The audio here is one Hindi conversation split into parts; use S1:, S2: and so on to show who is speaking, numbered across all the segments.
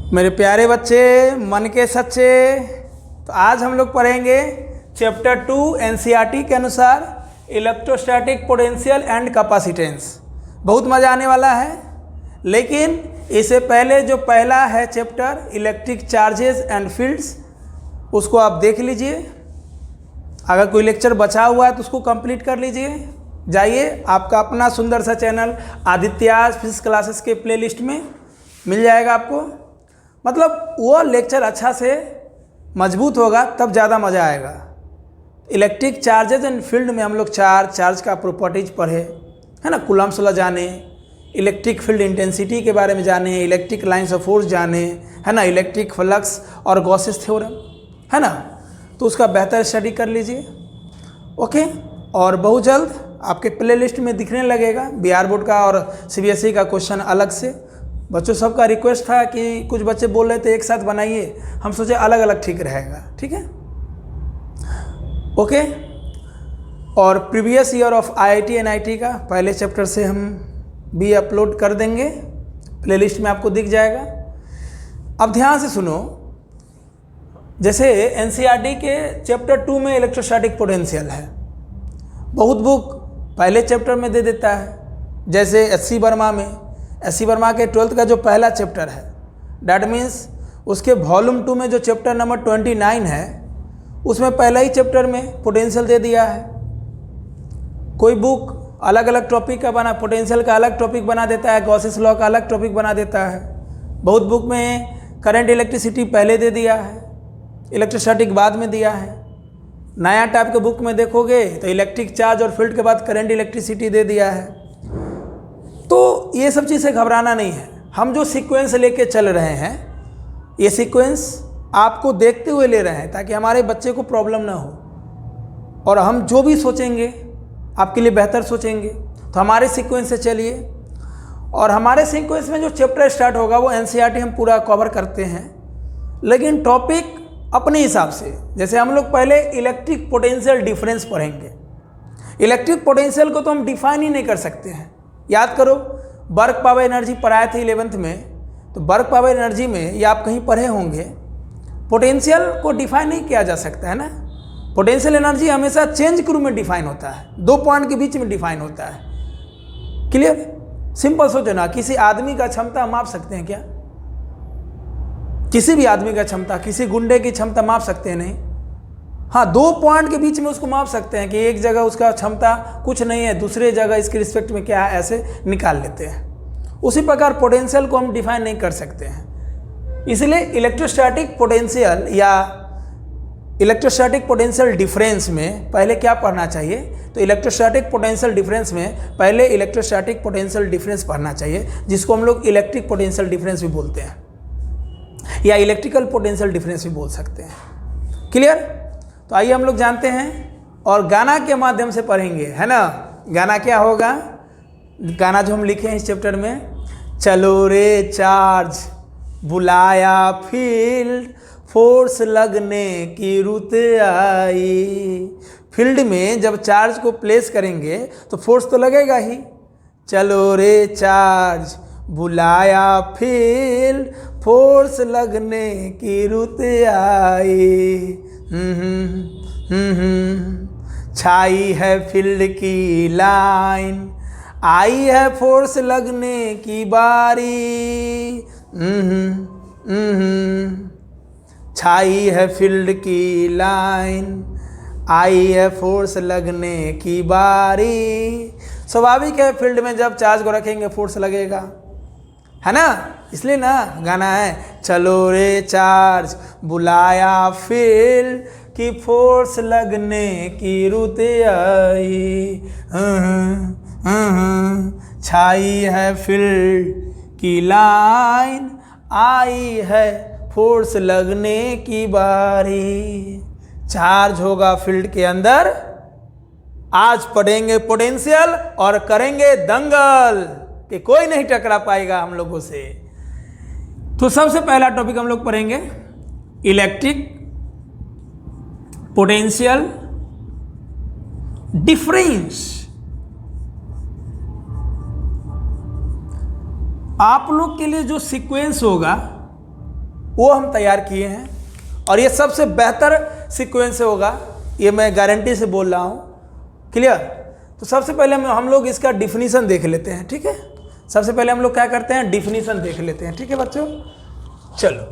S1: मेरे प्यारे बच्चे, मन के सच्चे, तो आज हम लोग पढ़ेंगे चैप्टर 2 एनसीईआरटी के अनुसार इलेक्ट्रोस्टैटिक पोटेंशियल एंड कैपेसिटेंस। बहुत मज़ा आने वाला है। लेकिन इससे पहले जो पहला है chapter electric charges and fields, उसको आप देख लीजिए। अगर कोई लेक्चर बचा हुआ है तो उसको कंप्लीट कर लीजिए। जाइए, आपका अपना सुंदर सा चैनल आदित्याज फिजिक्स क्लासेस के प्लेलिस्ट में मिल जाएगा आपको। मतलब वो लेक्चर अच्छा से मजबूत होगा तब ज़्यादा मज़ा आएगा। इलेक्ट्रिक चार्जेज एंड फील्ड में हम लोग चार्ज का प्रॉपर्टीज पढ़े, है ना। कूलम्ब्स लॉ जाने, इलेक्ट्रिक फील्ड इंटेंसिटी के बारे में जाने, इलेक्ट्रिक लाइन्स ऑफ फोर्स जाने, है ना, इलेक्ट्रिक फ्लक्स और गॉसेस थ्योरम, है ना। तो उसका बेहतर स्टडी कर लीजिए, ओके। और बहुत जल्द आपके प्लेलिस्ट में दिखने लगेगा बिहार बोर्ड का और सीबीएसई का क्वेश्चन अलग से। बच्चों सबका रिक्वेस्ट था कि कुछ बच्चे बोल रहे थे एक साथ बनाइए, हम सोचे अलग अलग ठीक रहेगा, ठीक है, ओके। और previous year of IIT NIT का पहले चैप्टर से हम भी अपलोड कर देंगे, प्लेलिस्ट में आपको दिख जाएगा। अब ध्यान से सुनो, जैसे एनसीईआरटी के चैप्टर 2 में इलेक्ट्रोस्टैटिक पोटेंशियल है, बहुत बुक पहले चैप्टर में दे देता है। जैसे एससी वर्मा के 12th का जो पहला चैप्टर है, डैट मीन्स उसके वॉल्यूम 2 में जो चैप्टर नंबर 29 है, उसमें पहला ही चैप्टर में पोटेंशियल दे दिया है। कोई बुक अलग अलग टॉपिक का बना, पोटेंशियल का अलग टॉपिक बना देता है, गॉसेस लॉ का अलग टॉपिक बना देता है। बहुत बुक में करंट इलेक्ट्रिसिटी पहले दे दिया है, इलेक्ट्रोस्टैटिक बाद में दिया है। नया टाइप के बुक में देखोगे तो इलेक्ट्रिक चार्ज और फील्ड के बाद करंट इलेक्ट्रिसिटी दे दिया है। तो ये सब चीज़ से घबराना नहीं है। हम जो सीक्वेंस लेके चल रहे हैं, ये सीक्वेंस आपको देखते हुए ले रहे हैं ताकि हमारे बच्चे को प्रॉब्लम ना हो। और हम जो भी सोचेंगे आपके लिए बेहतर सोचेंगे। तो हमारे सीक्वेंस से चलिए, और हमारे सीक्वेंस में जो चैप्टर स्टार्ट होगा वो एनसीईआरटी हम पूरा कवर करते हैं, लेकिन टॉपिक अपने हिसाब से। जैसे हम लोग पहले इलेक्ट्रिक पोटेंशियल डिफरेंस पढ़ेंगे। इलेक्ट्रिक पोटेंशियल को तो हम डिफाइन ही नहीं कर सकते हैं। याद करो, वर्क पावर एनर्जी पढ़ाए थे 11th में, तो वर्क पावर एनर्जी में या आप कहीं पढ़े होंगे, पोटेंशियल को डिफाइन नहीं किया जा सकता है ना। पोटेंशियल एनर्जी हमेशा चेंज के रूप में डिफाइन होता है, दो पॉइंट के बीच में डिफाइन होता है। क्लियर? सिंपल सोचो ना, किसी आदमी का क्षमता हम माप सकते हैं क्या? किसी भी आदमी का क्षमता, किसी गुंडे की क्षमता माप सकते हैं? नहीं। हाँ, दो पॉइंट के बीच में उसको माप सकते हैं कि एक जगह उसका क्षमता कुछ नहीं है, दूसरे जगह इसके रिस्पेक्ट में क्या है, ऐसे निकाल लेते हैं। उसी प्रकार पोटेंशियल को हम डिफाइन नहीं कर सकते हैं। इसलिए इलेक्ट्रोस्टैटिक पोटेंशियल या इलेक्ट्रोस्टैटिक पोटेंशियल डिफरेंस में पहले क्या पढ़ना चाहिए? तो इलेक्ट्रोस्टैटिक पोटेंशियल डिफरेंस में पहले इलेक्ट्रोस्टैटिक पोटेंशियल डिफरेंस पढ़ना चाहिए, जिसको हम लोग इलेक्ट्रिक पोटेंशियल डिफरेंस भी बोलते हैं या इलेक्ट्रिकल पोटेंशियल डिफरेंस भी बोल सकते हैं। क्लियर? तो आइए हम लोग जानते हैं और गाना के माध्यम से पढ़ेंगे, है ना। गाना क्या होगा? गाना जो हम लिखे हैं इस चैप्टर में, चलो रे चार्ज बुलाया फील्ड, फोर्स लगने की रुत आई। फील्ड में जब चार्ज को प्लेस करेंगे तो फोर्स तो लगेगा ही। चलो रे चार्ज बुलाया फील्ड, फोर्स लगने की रुत आई। छाई है फील्ड की लाइन, आई है फोर्स लगने की बारी। छाई है फील्ड की लाइन, आई है फोर्स लगने की बारी। स्वाभाविक है, फील्ड में जब चार्ज को रखेंगे फोर्स लगेगा, है ना। इसलिए ना गाना है, चलो रे चार्ज बुलाया फील्ड की, फोर्स लगने की रुत आई। छाई है फील्ड की लाइन, आई है फोर्स लगने की बारी। चार्ज होगा फील्ड के अंदर, आज पढ़ेंगे पोटेंशियल और करेंगे दंगल कि कोई नहीं टकरा पाएगा हम लोगों से। तो सबसे पहला टॉपिक हम लोग पढ़ेंगे इलेक्ट्रिक पोटेंशियल डिफरेंस। आप लोग के लिए जो सीक्वेंस होगा वो हम तैयार किए हैं, और ये सबसे बेहतर सीक्वेंस होगा, ये मैं गारंटी से बोल रहा हूँ। क्लियर? तो सबसे पहले हम लोग इसका डिफिनीशन देख लेते हैं, ठीक है। सबसे पहले हम लोग क्या करते हैं, डिफिनीशन देख लेते हैं, ठीक है बच्चों। चलो,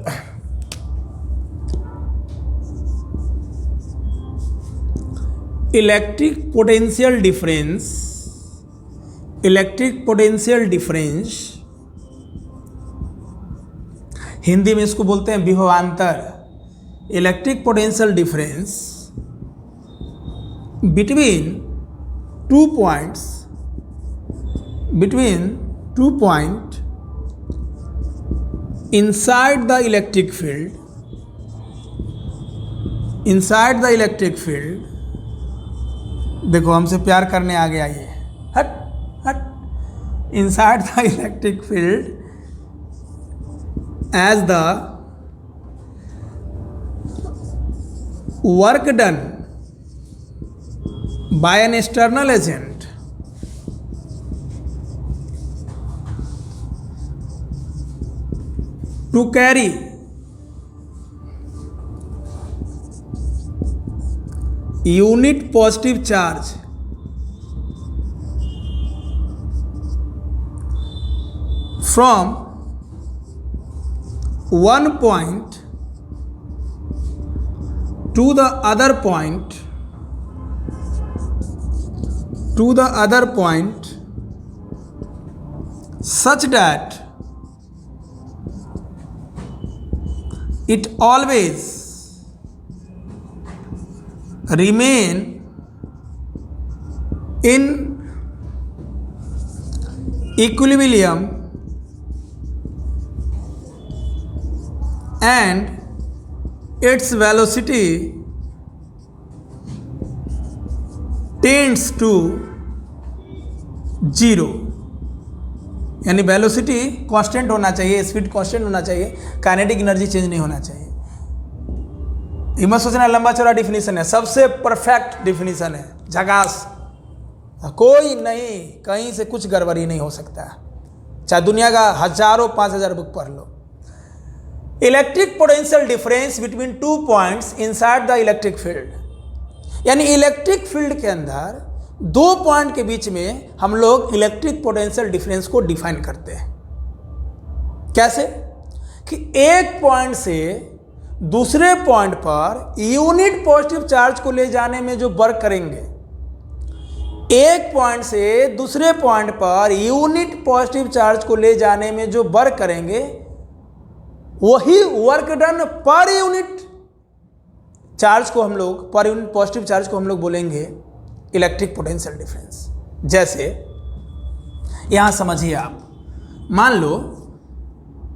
S1: इलेक्ट्रिक पोटेंशियल डिफरेंस, हिंदी में इसको बोलते हैं विभवांतर। Electric potential difference between 2 points inside the electric field, देखो हमसे प्यार करने आ गया ये, हट हट, inside the electric field as the work done by an external agent to carry unit positive charge from one point to the other point such that it always remain in equilibrium and its velocity tends to 0, यानी वेलोसिटी कांस्टेंट होना चाहिए, स्पीड कांस्टेंट होना चाहिए, काइनेटिक एनर्जी चेंज नहीं होना चाहिए। ये मत सोचना लंबा चौड़ा डिफिनीशन है, सबसे परफेक्ट डिफिनीशन है, झकास, कोई नहीं, कहीं से कुछ गड़बड़ी नहीं हो सकता, चाहे दुनिया का हजारों 5000 बुक पढ़ लो। Electric potential difference between 2 points inside the electric field, यानी इलेक्ट्रिक फील्ड के अंदर 2 पॉइंट के बीच में हम लोग इलेक्ट्रिक पोटेंशियल डिफरेंस को डिफाइन करते हैं। कैसे? कि एक पॉइंट से दूसरे पॉइंट पर यूनिट पॉजिटिव चार्ज को ले जाने में जो वर्क करेंगे, एक पॉइंट से दूसरे पॉइंट पर यूनिट पॉजिटिव चार्ज को ले जाने में जो वर्क करेंगे, वही work done per unit charge को हम लोग, पर यूनिट पॉजिटिव चार्ज को हम लोग बोलेंगे इलेक्ट्रिक पोटेंशियल डिफरेंस। जैसे यहां समझिए आप, मान लो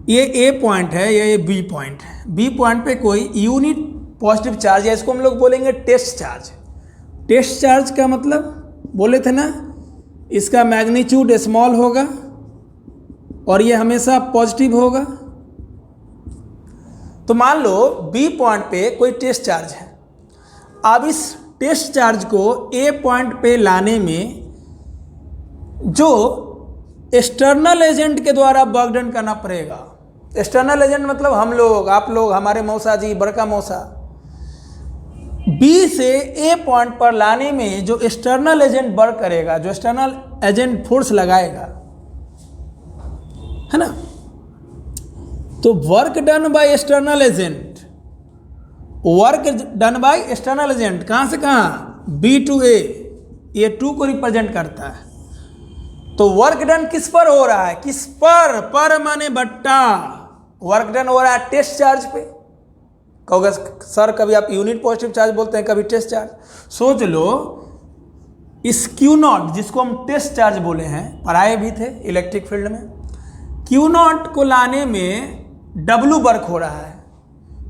S1: ये ए पॉइंट है, ये बी पॉइंट है, बी पॉइंट पे कोई यूनिट पॉजिटिव चार्ज है, इसको हम लोग बोलेंगे टेस्ट चार्ज। टेस्ट चार्ज का मतलब बोले थे ना, इसका मैग्नीट्यूड स्मॉल होगा और ये हमेशा पॉजिटिव होगा। तो मान लो बी पॉइंट पे कोई टेस्ट चार्ज है, अब इस टेस्ट चार्ज को ए पॉइंट पे लाने में जो एक्सटर्नल एजेंट के द्वारा वर्क डन करना पड़ेगा। एक्सटर्नल एजेंट मतलब हम लोग, आप लोग, हमारे मौसा जी, बड़का मौसा, बी से ए पॉइंट पर लाने में जो एक्सटर्नल एजेंट वर्क करेगा, जो एक्सटर्नल एजेंट फोर्स लगाएगा, है ना, तो work done by external agent, work done by external agent कहाँ से कहाँ, बी टू ए, ये 2 को रिप्रेजेंट करता है। तो वर्क डन किस पर हो रहा है, किस पर माने बट्टा, वर्क डन हो रहा है टेस्ट चार्ज पे। कहोगे सर कभी आप यूनिट पॉजिटिव चार्ज बोलते हैं, कभी टेस्ट चार्ज। सोच लो इस क्यू नॉट, जिसको हम टेस्ट चार्ज बोले हैं, पढ़ाए भी थे इलेक्ट्रिक फील्ड में, क्यू नॉट को लाने में W वर्क हो रहा है,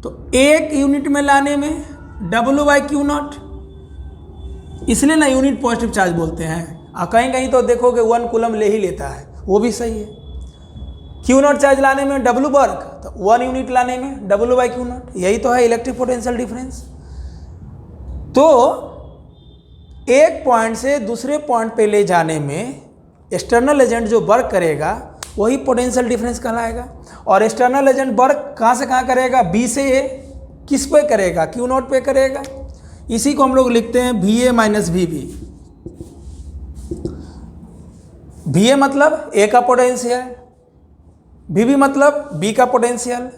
S1: तो 1 यूनिट में लाने में W बाई क्यू नॉट, इसलिए ना यूनिट पॉजिटिव चार्ज बोलते हैं। और कहीं कहीं तो देखोगे 1 कूलम ले ही लेता है, वो भी सही है। क्यू नॉट चार्ज लाने में W वर्क, तो 1 यूनिट लाने में W बाई क्यू नॉट, यही तो है इलेक्ट्रिक पोटेंशियल डिफरेंस। तो एक पॉइंट से दूसरे पॉइंट पे ले जाने में एक्सटर्नल एजेंट जो वर्क करेगा, वही पोटेंशियल डिफरेंस कहलाएगा। और एक्सटर्नल एजेंट वर्क कहाँ से कहाँ करेगा, बी से ए, किस पे करेगा, क्यू नॉट पे करेगा। इसी को हम लोग लिखते हैं V A minus V B. V A मतलब ए का पोटेंशियल, वी बी मतलब बी का potential.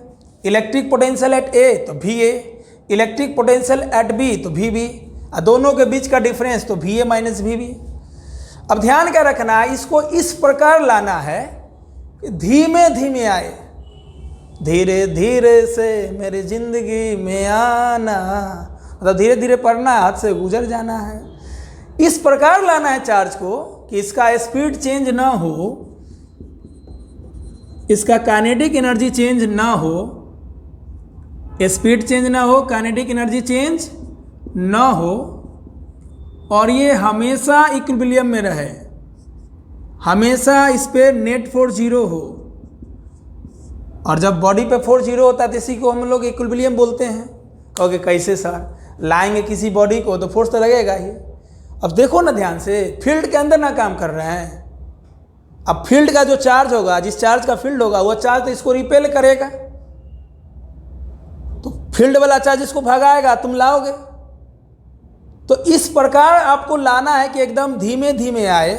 S1: Electric potential at A तो V A, electric potential at B तो वी बी, और दोनों के बीच का डिफरेंस तो V A minus V B. अब ध्यान क्या रखना है, इसको इस प्रकार लाना है कि धीमे धीमे आए, धीरे धीरे से मेरी जिंदगी में आना, मतलब धीरे धीरे पढ़ना है, हाथ से गुजर जाना है। इस प्रकार लाना है चार्ज को कि इसका स्पीड चेंज ना हो, इसका काइनेटिक एनर्जी चेंज ना हो, स्पीड चेंज ना हो, काइनेटिक एनर्जी चेंज ना हो, और ये हमेशा इक्विलिब्रियम में रहे, हमेशा इस पे नेट फोर्स 0 हो। और जब बॉडी पे फोर्स 0 होता है तो इसी को हम लोग इक्विलिब्रियम बोलते हैं। कहोगे कैसे सर, लाएंगे किसी बॉडी को तो फोर्स तो लगेगा ही। अब देखो ना ध्यान से, फील्ड के अंदर ना काम कर रहे हैं। अब फील्ड का जो चार्ज होगा, जिस चार्ज का फील्ड होगा, वो चार्ज तो इसको रिपेल करेगा, तो फील्ड वाला चार्ज इसको भगाएगा, तुम लाओगे। तो इस प्रकार आपको लाना है कि एकदम धीमे धीमे आए,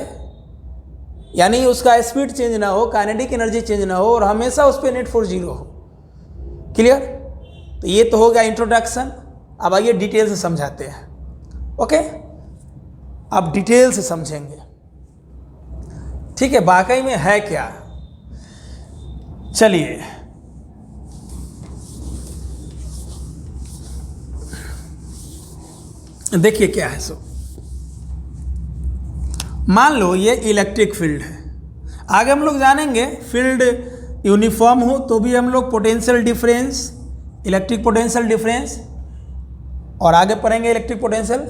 S1: यानी उसका स्पीड चेंज ना हो, काइनेटिक एनर्जी चेंज ना हो, और हमेशा उस पर नेट फोर्स 0 हो। क्लियर? तो ये तो हो गया इंट्रोडक्शन। अब आइए डिटेल से समझाते हैं। ओके, अब डिटेल से समझेंगे, ठीक है, वाकई में है क्या। चलिए, देखिए क्या है। सो मान लो ये इलेक्ट्रिक फील्ड है। आगे हम लोग जानेंगे फील्ड यूनिफॉर्म हो तो भी हम लोग potential difference, electric potential difference, और आगे पढ़ेंगे इलेक्ट्रिक पोटेंशियल।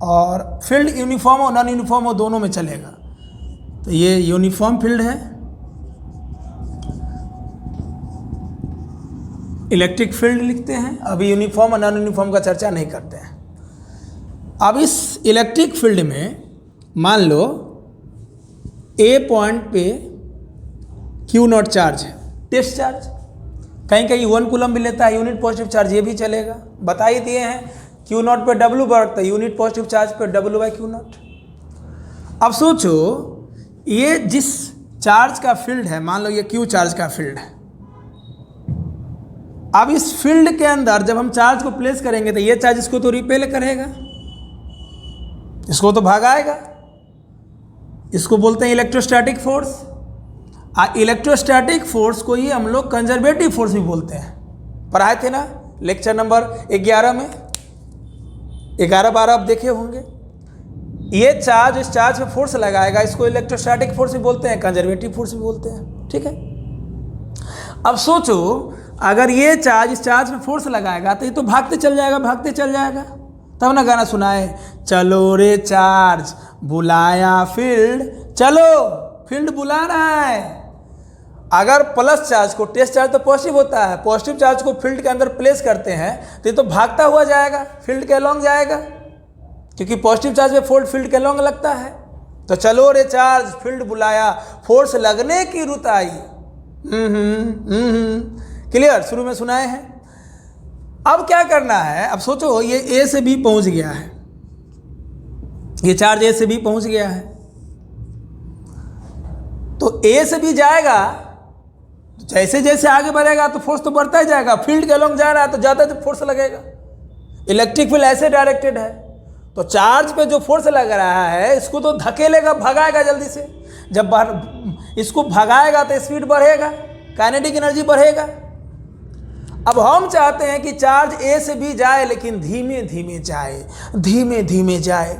S1: और फील्ड यूनिफॉर्म हो नॉन यूनिफॉर्म हो दोनों में चलेगा। तो ये यूनिफॉर्म फील्ड है, इलेक्ट्रिक फील्ड लिखते हैं। अभी यूनिफॉर्म और नॉन यूनिफॉर्म का चर्चा नहीं करते हैं। अब इस इलेक्ट्रिक फील्ड में मान लो ए पॉइंट पे क्यू नॉट चार्ज है, टेस्ट चार्ज, कहीं कहीं 1 कूलम भी लेता है, यूनिट पॉजिटिव चार्ज, ये भी चलेगा। बता ही दिए हैं क्यू नॉट पे डब्ल्यू बढ़ता है, यूनिट पॉजिटिव चार्ज पे डब्ल्यू बाई क्यू नॉट। अब सोचो ये जिस चार्ज का फील्ड है, मान लो ये क्यू चार्ज का फील्ड है। अब इस फील्ड के अंदर जब हम चार्ज को प्लेस करेंगे तो ये चार्ज इसको तो रिपेल करेगा, इसको तो भगाएगा, इसको बोलते हैं इलेक्ट्रोस्टैटिक फोर्स। इलेक्ट्रोस्टैटिक फोर्स को ही हम लोग कंजर्वेटिव फोर्स भी बोलते हैं। पढ़ाए थे ना लेक्चर नंबर 11 में, 11-12 आप देखे होंगे। ये चार्ज इस चार्ज पे फोर्स लगाएगा, इसको इलेक्ट्रोस्टैटिक फोर्स भी बोलते हैं, कंजर्वेटिव फोर्स भी बोलते हैं, ठीक है। अब सोचो अगर ये चार्ज इस चार्ज पे फोर्स लगाएगा तो ये तो भागते चल जाएगा, भागते चल जाएगा। तब ना गाना सुनाए, चलो रे चार्ज बुलाया फील्ड, चलो फील्ड बुला रहा है। अगर प्लस चार्ज को, टेस्ट चार्ज तो पॉजिटिव होता है, पॉजिटिव चार्ज को फील्ड के अंदर प्लेस करते हैं तो ये तो भागता हुआ जाएगा, फील्ड के अलॉन्ग जाएगा, क्योंकि पॉजिटिव चार्ज पे फोर्स फील्ड के अलॉन्ग लगता है। तो चलो रे चार्ज फील्ड बुलाया, फोर्स लगने की रुत आई। क्लियर? शुरू में सुनाए हैं। अब क्या करना है, अब सोचो ये ए से बी पहुंच गया है, ये चार्ज ए से बी पहुंच गया है, तो ए से बी जाएगा, जैसे जैसे आगे बढ़ेगा तो फोर्स तो बढ़ता ही जाएगा, फील्ड के अलॉन्ग जा रहा है तो ज़्यादा फोर्स लगेगा। इलेक्ट्रिक फील्ड ऐसे डायरेक्टेड है, तो चार्ज पे जो फोर्स लग रहा है इसको तो धकेलेगा, भगाएगा जल्दी से। जब इसको भगाएगा तो स्पीड बढ़ेगा, काइनेटिक एनर्जी बढ़ेगा। अब हम चाहते हैं कि चार्ज ए से बी जाए, लेकिन धीमे धीमे जाए, धीमे धीमे जाए।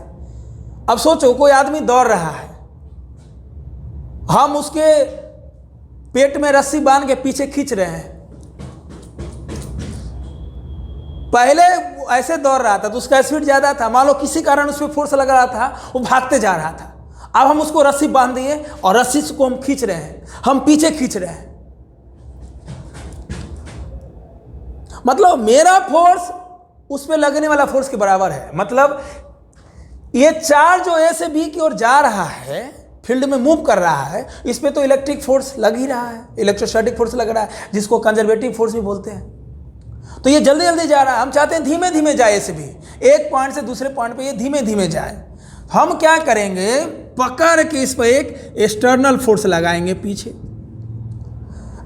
S1: अब सोचो कोई आदमी दौड़ रहा है, हम उसके पेट में रस्सी बांध के पीछे खींच रहे हैं। पहले ऐसे दौड़ रहा था तो उसका स्पीड ज़्यादा था, मान लो किसी कारण उस पर फोर्स लग रहा था, वो भागते जा रहा था। अब हम उसको रस्सी बांध दिए और रस्सी को हम खींच रहे हैं, हम पीछे खींच रहे हैं। मतलब मेरा फोर्स उस पर लगने वाला फोर्स के बराबर है। मतलब ये चार्ज जो ए से बी की ओर जा रहा है फील्ड में मूव कर रहा है, इस पे तो इलेक्ट्रिक फोर्स लग ही रहा है, इलेक्ट्रोस्टैटिक फोर्स लग रहा है, जिसको कंजर्वेटिव फोर्स भी बोलते हैं। तो ये जल्दी जल्दी जा रहा है, हम चाहते हैं धीमे धीमे जाए, ऐसे भी एक पॉइंट से दूसरे पॉइंट पे ये धीमे धीमे जाए। हम क्या करेंगे, पकड़ के इस पर एक एक्सटर्नल फोर्स लगाएंगे पीछे।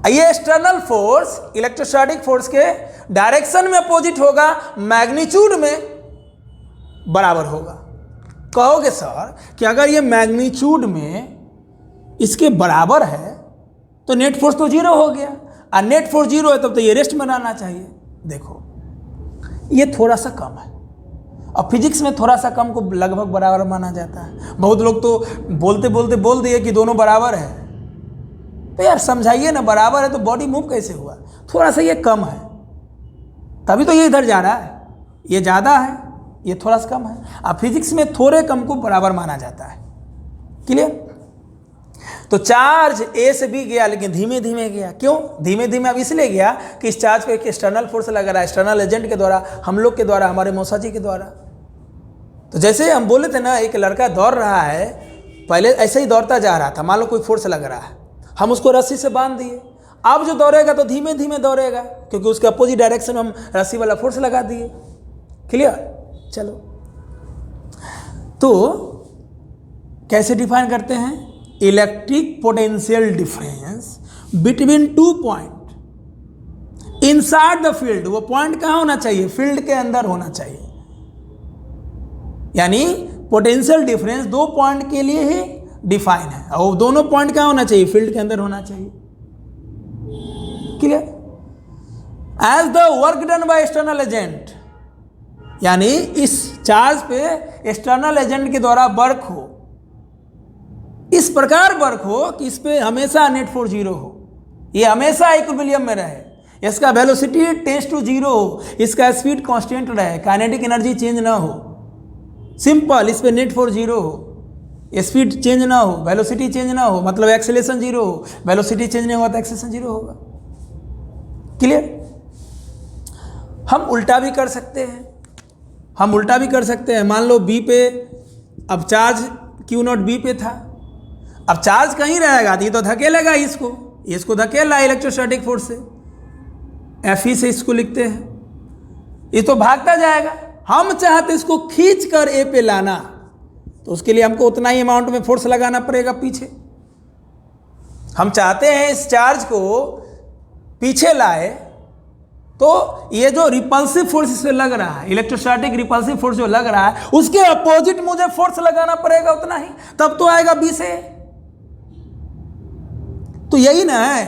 S1: ये एक्सटर्नल फोर्स इलेक्ट्रोस्टैटिक फोर्स के डायरेक्शन में अपोजिट होगा, मैग्नीट्यूड में बराबर होगा। कहोगे सर कि अगर ये मैग्नीट्यूड में इसके बराबर है तो नेट फोर्स तो जीरो हो गया, और नेट फोर्स जीरो है तब तो ये रेस्ट में रहना चाहिए। देखो ये थोड़ा सा कम है, अब फिजिक्स में थोड़ा सा कम को लगभग बराबर माना जाता है। बहुत लोग तो बोलते बोलते बोल दिए कि दोनों बराबर है, तो यार समझाइए ना, बराबर है तो बॉडी मूव कैसे हुआ? थोड़ा सा ये कम है, तभी तो ये इधर जा रहा है, ये ज़्यादा है, ये थोड़ा सा कम है। अब फिजिक्स में थोड़े कम को बराबर माना जाता है। क्लियर? तो चार्ज ए से बी गया, लेकिन धीमे धीमे गया। क्यों धीमे धीमे? अब इसलिए गया कि इस चार्ज पे एक एक्सटर्नल फोर्स लग रहा है, एक्सटर्नल एजेंट के द्वारा, हम लोग के द्वारा, हमारे मौसा जी के द्वारा। तो जैसे हम बोले थे ना, एक लड़का दौड़ रहा है, पहले ऐसे ही दौड़ता जा रहा था, मान लो कोई फोर्स लग रहा है, हम उसको रस्सी से बांध दिए, अब जो दौड़ेगा तो धीमे धीमे दौड़ेगा, क्योंकि उसके अपोजिट डायरेक्शन में हम रस्सी वाला फोर्स लगा दिए। क्लियर? चलो, तो कैसे डिफाइन करते हैं? Electric potential difference between two point inside the field. वो पॉइंट कहाँ होना चाहिए? फील्ड के अंदर होना चाहिए। यानी पोटेंशियल डिफरेंस दो पॉइंट के लिए ही डिफाइन है, और दोनों पॉइंट कहाँ होना चाहिए? फील्ड के अंदर होना चाहिए। Clear? As the work done by external agent, यानी इस चार्ज पे एक्सटर्नल एजेंट के द्वारा वर्क हो, इस प्रकार वर्क हो कि इस पे हमेशा नेट फोर्स जीरो हो, ये हमेशा इक्विलिब्रियम में रहे, इसका वेलोसिटी टेंड्स टू जीरो हो, इसका स्पीड कांस्टेंट रहे, काइनेटिक एनर्जी चेंज ना हो। सिंपल, इस पे नेट फोर्स जीरो हो, स्पीड चेंज ना हो, वेलोसिटी चेंज ना हो, मतलब एक्सेलेरेशन जीरो हो, वेलोसिटी चेंज नहीं होगा तो एक्सेलेरेशन जीरो होगा। क्लियर? हम उल्टा भी कर सकते हैं, हम उल्टा भी कर सकते हैं। मान लो बी पे, अब चार्ज क्यू नॉट बी पे था, अब चार्ज कहीं रहेगा तो ये तो धकेलेगा इसको, इसको धकेल रहा है इलेक्ट्रोस्टैटिक फोर्स से, एफ ई से इसको लिखते हैं, ये तो भागता जाएगा। हम चाहते इसको खींच कर ए पे लाना, तो उसके लिए हमको उतना ही अमाउंट में फोर्स लगाना पड़ेगा पीछे। हम चाहते हैं इस चार्ज को पीछे लाए, तो ये जो रिपल्सिव फोर्स इससे लग रहा है, इलेक्ट्रोस्टैटिक रिपल्सिव फोर्स जो लग रहा है, उसके अपोजिट मुझे फोर्स लगाना पड़ेगा उतना ही, तब तो आएगा बी से। तो यही ना है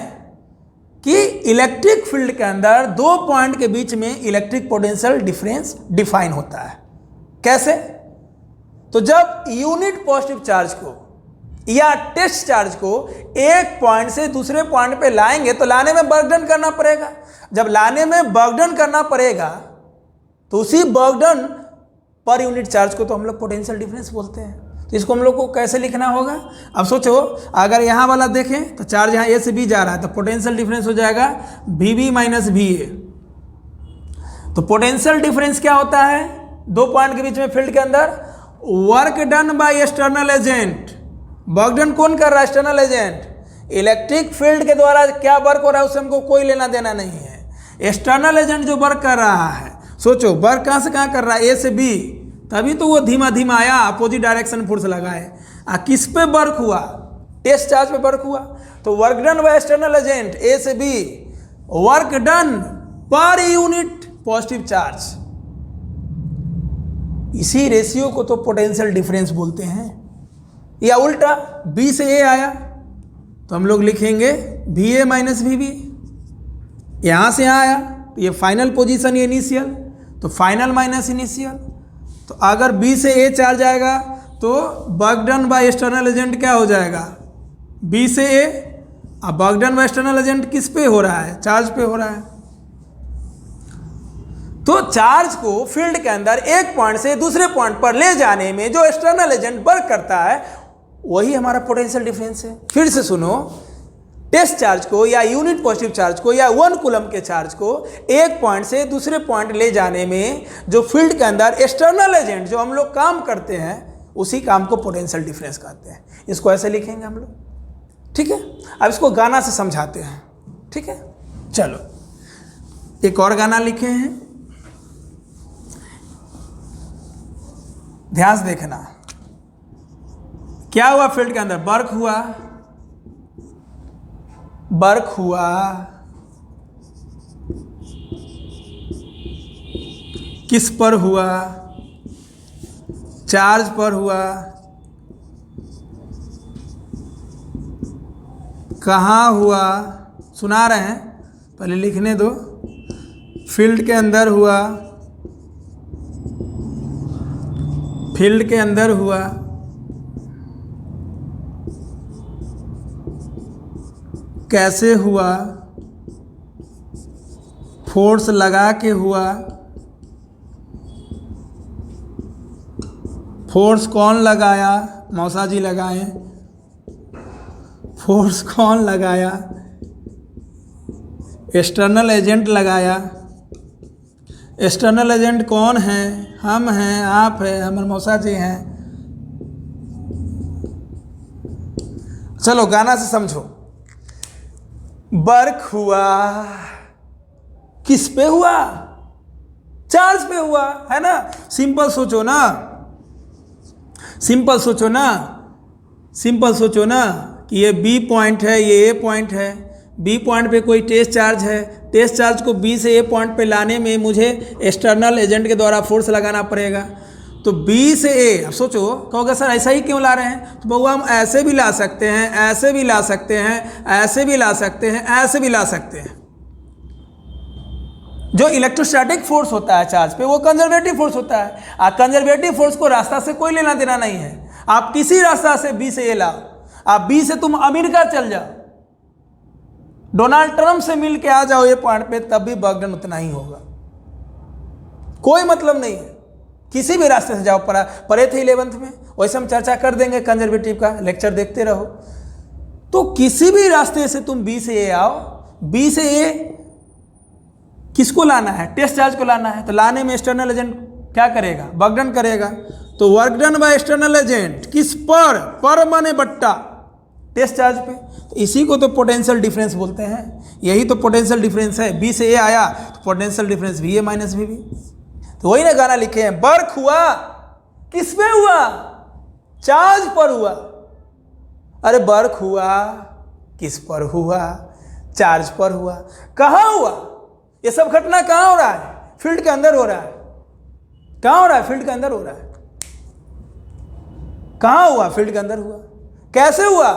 S1: कि इलेक्ट्रिक फील्ड के अंदर दो पॉइंट के बीच में इलेक्ट्रिक पोटेंशियल डिफरेंस डिफाइन होता है। कैसे? तो जब यूनिट पॉजिटिव चार्ज को या टेस्ट चार्ज को एक पॉइंट से दूसरे पॉइंट पे लाएंगे तो लाने में वर्क डन करना पड़ेगा। जब लाने में वर्क डन करना पड़ेगा तो उसी work done per unit charge को तो हम लोग पोटेंशियल डिफरेंस बोलते हैं। तो इसको हम लोग को कैसे लिखना होगा? अब सोचो, अगर यहाँ वाला देखें तो चार्ज यहाँ ए से बी जा रहा है, तो पोटेंशियल डिफरेंस हो जाएगा V B minus V A. तो पोटेंशियल डिफरेंस क्या होता है दो पॉइंट के बीच में फील्ड के अंदर? Work done by external agent. Work done कौन कर रहा है? External agent. इलेक्ट्रिक फील्ड के द्वारा क्या वर्क हो रहा है उससे हमको कोई लेना देना नहीं है। एक्सटर्नल एजेंट जो वर्क कर रहा है, सोचो वर्क कहाँ से कहाँ कर रहा है? ए से बी, तभी तो वो धीमा धीमा आया, अपोजिट डायरेक्शन फोर्स लगाए। किस पे वर्क हुआ? टेस्ट चार्ज पे वर्क हुआ। तो work done by external agent A से B, work done per unit positive charge. इसी रेशियो को तो पोटेंशियल डिफरेंस बोलते हैं। या उल्टा, बी से ए आया तो हम लोग लिखेंगे V A minus V B. यहाँ से यहाँ आया तो ये फाइनल पोजीशन, ये इनिशियल, तो फाइनल माइनस इनिशियल। तो अगर बी से ए चार्ज आएगा तो work done by external agent क्या हो जाएगा? बी से ए। अब work done by external agent किस पे हो रहा है? चार्ज पे हो रहा है। तो चार्ज को फील्ड के अंदर एक पॉइंट से दूसरे पॉइंट पर ले जाने में जो एक्सटर्नल एजेंट वर्क करता है वही हमारा पोटेंशियल डिफरेंस है। फिर से सुनो, टेस्ट चार्ज को या यूनिट पॉजिटिव चार्ज को या 1 कूलम के चार्ज को एक पॉइंट से दूसरे पॉइंट ले जाने में जो फील्ड के अंदर एक्सटर्नल एजेंट जो हम लोग काम करते हैं उसी काम को पोटेंशियल डिफरेंस कहते हैं। इसको ऐसे लिखेंगे हम लोग, ठीक है। अब इसको गाना से समझाते हैं, ठीक है। चलो एक और गाना लिखे हैं, ध्यान से देखना। क्या हुआ फील्ड के अंदर? वर्क हुआ, वर्क हुआ, किस पर हुआ? चार्ज पर हुआ। कहाँ हुआ? सुना रहे हैं, पहले लिखने दो। फील्ड के अंदर हुआ, फील्ड के अंदर हुआ। कैसे हुआ? फोर्स लगा के हुआ। फोर्स कौन लगाया? मौसा जी लगाए। फोर्स कौन लगाया? एक्सटर्नल एजेंट लगाया। एक्सटर्नल एजेंट कौन है? हम हैं, आप हैं, हमारे मौसा जी हैं। चलो गाना से समझो। वर्क हुआ, किस पे हुआ? चार्ज पे हुआ, है ना। सिंपल सोचो ना, सिंपल सोचो ना, सिंपल सोचो ना कि ये बी पॉइंट है, ये ए पॉइंट है। बी पॉइंट पे कोई टेस्ट चार्ज है, टेस्ट चार्ज को बी से ए पॉइंट पे लाने में मुझे एक्सटर्नल एजेंट के द्वारा फोर्स लगाना पड़ेगा। तो बी से ए, अब सोचो, कहोगे सर ऐसा ही क्यों ला रहे हैं? तो बउआ हम ऐसे भी ला सकते हैं, ऐसे भी ला सकते हैं, ऐसे भी ला सकते हैं, ऐसे भी ला सकते हैं। जो इलेक्ट्रोस्टैटिक फोर्स होता है चार्ज पे, वो कंजर्वेटिव फोर्स होता है। कंजर्वेटिव फोर्स को रास्ता से कोई लेना देना नहीं है। आप किसी रास्ता से बी से ए लाओ, आप बी से तुम अमेरिका चल जाओ, डोनाल्ड ट्रंप से मिल के आ जाओ ए पॉइंट पे, तब भी वर्क डन उतना ही होगा, कोई मतलब नहीं है। किसी भी रास्ते से जाओ, पढ़े थे 11th में, वैसे हम चर्चा कर देंगे कंजर्वेटिव का, लेक्चर देखते रहो। तो किसी भी रास्ते से तुम बी से ए आओ, बी से ए किसको लाना है? टेस्ट चार्ज को लाना है। तो लाने में एक्सटर्नल एजेंट क्या करेगा? वर्क डन करेगा। तो work done by external agent किस पर? पर माने बट्टा, टेस्ट चार्ज पे। तो इसी को तो पोटेंशियल डिफरेंस बोलते हैं। यही तो पोटेंशियल डिफरेंस है। बी से ए आया तो potential difference V A minus V B. तो वही ना गाना लिखे हैं, वर्क हुआ, किस पे हुआ? चार्ज पर हुआ। अरे वर्क हुआ, किस पर हुआ? चार्ज पर हुआ। कहाँ हुआ? ये सब घटना कहाँ हो रहा है? फील्ड के अंदर हो रहा है। कहाँ हो रहा है? फील्ड के अंदर हो रहा है। कहाँ हुआ? फील्ड के अंदर हुआ। कैसे हुआ?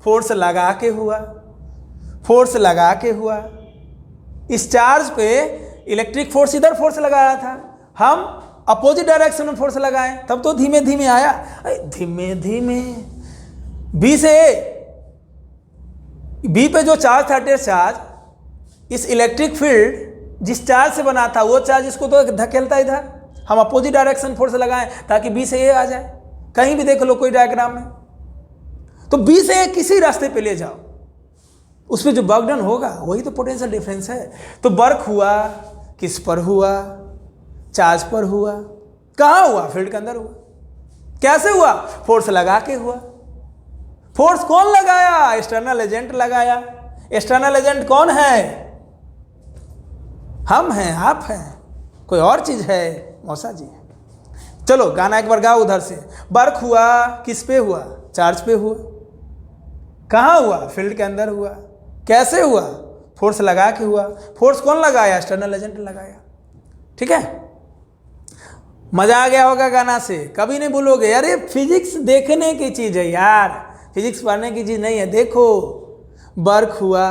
S1: फोर्स लगा के हुआ, फोर्स लगा के हुआ। इस चार्ज पे इलेक्ट्रिक फोर्स इधर फोर्स लगाया था, हम अपोजिट डायरेक्शन में फोर्स लगाए, तब तो धीमे धीमे आया। धीमे धीमे बी से ए, बी पे जो चार्ज था, टेस्ट चार्ज, इस इलेक्ट्रिक फील्ड जिस चार्ज से बना था वो चार्ज इसको तो धकेलता इधर, हम अपोजिट डायरेक्शन फोर्स लगाएं ताकि बी से ए आ जाए। कहीं भी देख लो कोई डायग्राम में, तो बी से ए किसी रास्ते पे ले जाओ, उस पर जो वर्क डन होगा वही तो पोटेंशियल डिफरेंस है। तो वर्क हुआ, किस पर हुआ? चार्ज पर हुआ। कहाँ हुआ? फील्ड के अंदर हुआ। कैसे हुआ? फोर्स लगा के हुआ। फोर्स कौन लगाया? एक्सटर्नल एजेंट लगाया। एक्सटर्नल एजेंट कौन है? हम हैं, आप हैं, कोई और चीज है? मौसा जी है। चलो गाना एक बार गाओ उधर से। वर्क हुआ, किस पे हुआ? चार्ज पे हुआ। कहाँ हुआ? फील्ड के अंदर हुआ। कैसे हुआ? फोर्स लगा के हुआ। फोर्स कौन लगाया? एक्सटर्नल एजेंट लगाया। ठीक है, मजा आ गया होगा गाना से। कभी नहीं भूलोगे। अरे फिजिक्स देखने की चीज है यार, फिजिक्स पढ़ने की चीज नहीं है। देखो, वर्क हुआ,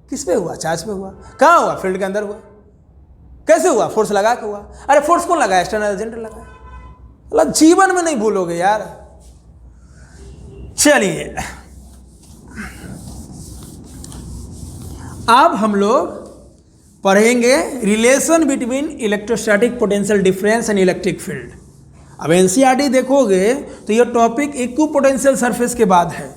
S1: किस पे हुआ? चार्ज पे हुआ। कहाँ हुआ? फील्ड के अंदर हुआ। कैसे हुआ? फोर्स लगा के हुआ। अरे फोर्स कौन लगाया? एक्सटर्नल एजेंट लगाया। मतलब जीवन में नहीं भूलोगे यार। चलिए अब हम लोग पढ़ेंगे relation between electrostatic potential difference and electric field. अब एनसीईआरटी देखोगे तो ये टॉपिक इक्वी पोटेंशियल सरफेस के बाद है,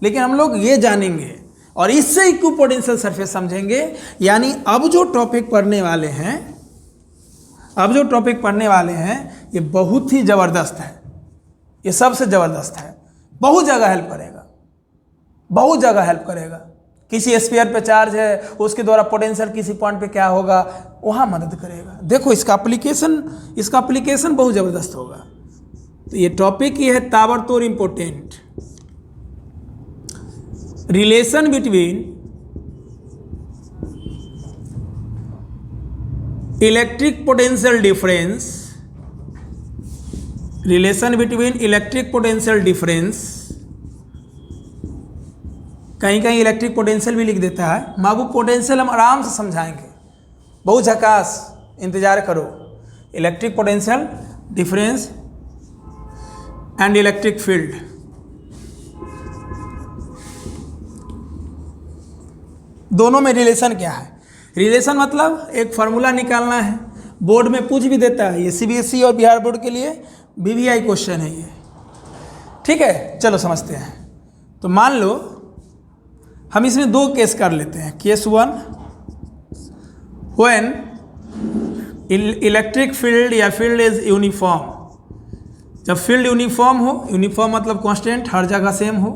S1: लेकिन हम लोग ये जानेंगे और इससे इक्वी पोटेंशियल सरफेस समझेंगे। यानी अब जो टॉपिक पढ़ने वाले हैं, ये बहुत ही ज़बरदस्त है। ये सबसे ज़बरदस्त है, बहुत जगह हेल्प करेगा, बहुत जगह हेल्प करेगा। किसी स्फीयर पे चार्ज है, उसके द्वारा पोटेंशियल किसी पॉइंट पे क्या होगा, वहाँ मदद करेगा। देखो इसका एप्लीकेशन बहुत ज़बरदस्त होगा। तो ये टॉपिक ही है ताबड़तोड़ important, relation between electric potential difference, relation between electric potential difference, कहीं कहीं इलेक्ट्रिक पोटेंशियल भी लिख देता है। बाबू पोटेंशियल हम आराम से समझाएंगे, बहुत झकास, इंतजार करो। Electric potential difference and electric field, दोनों में रिलेशन क्या है। रिलेशन मतलब एक फार्मूला निकालना है, बोर्ड में पूछ भी देता है। ये सीबीएसई और बिहार बोर्ड के लिए बीवीआई क्वेश्चन है ये, ठीक है। चलो समझते हैं। तो मान लो हम इसमें दो केस कर लेते हैं। केस 1, व्हेन इलेक्ट्रिक फील्ड या फील्ड इज यूनिफॉर्म, जब फील्ड यूनिफॉर्म हो, यूनिफॉर्म मतलब कांस्टेंट, हर जगह सेम हो।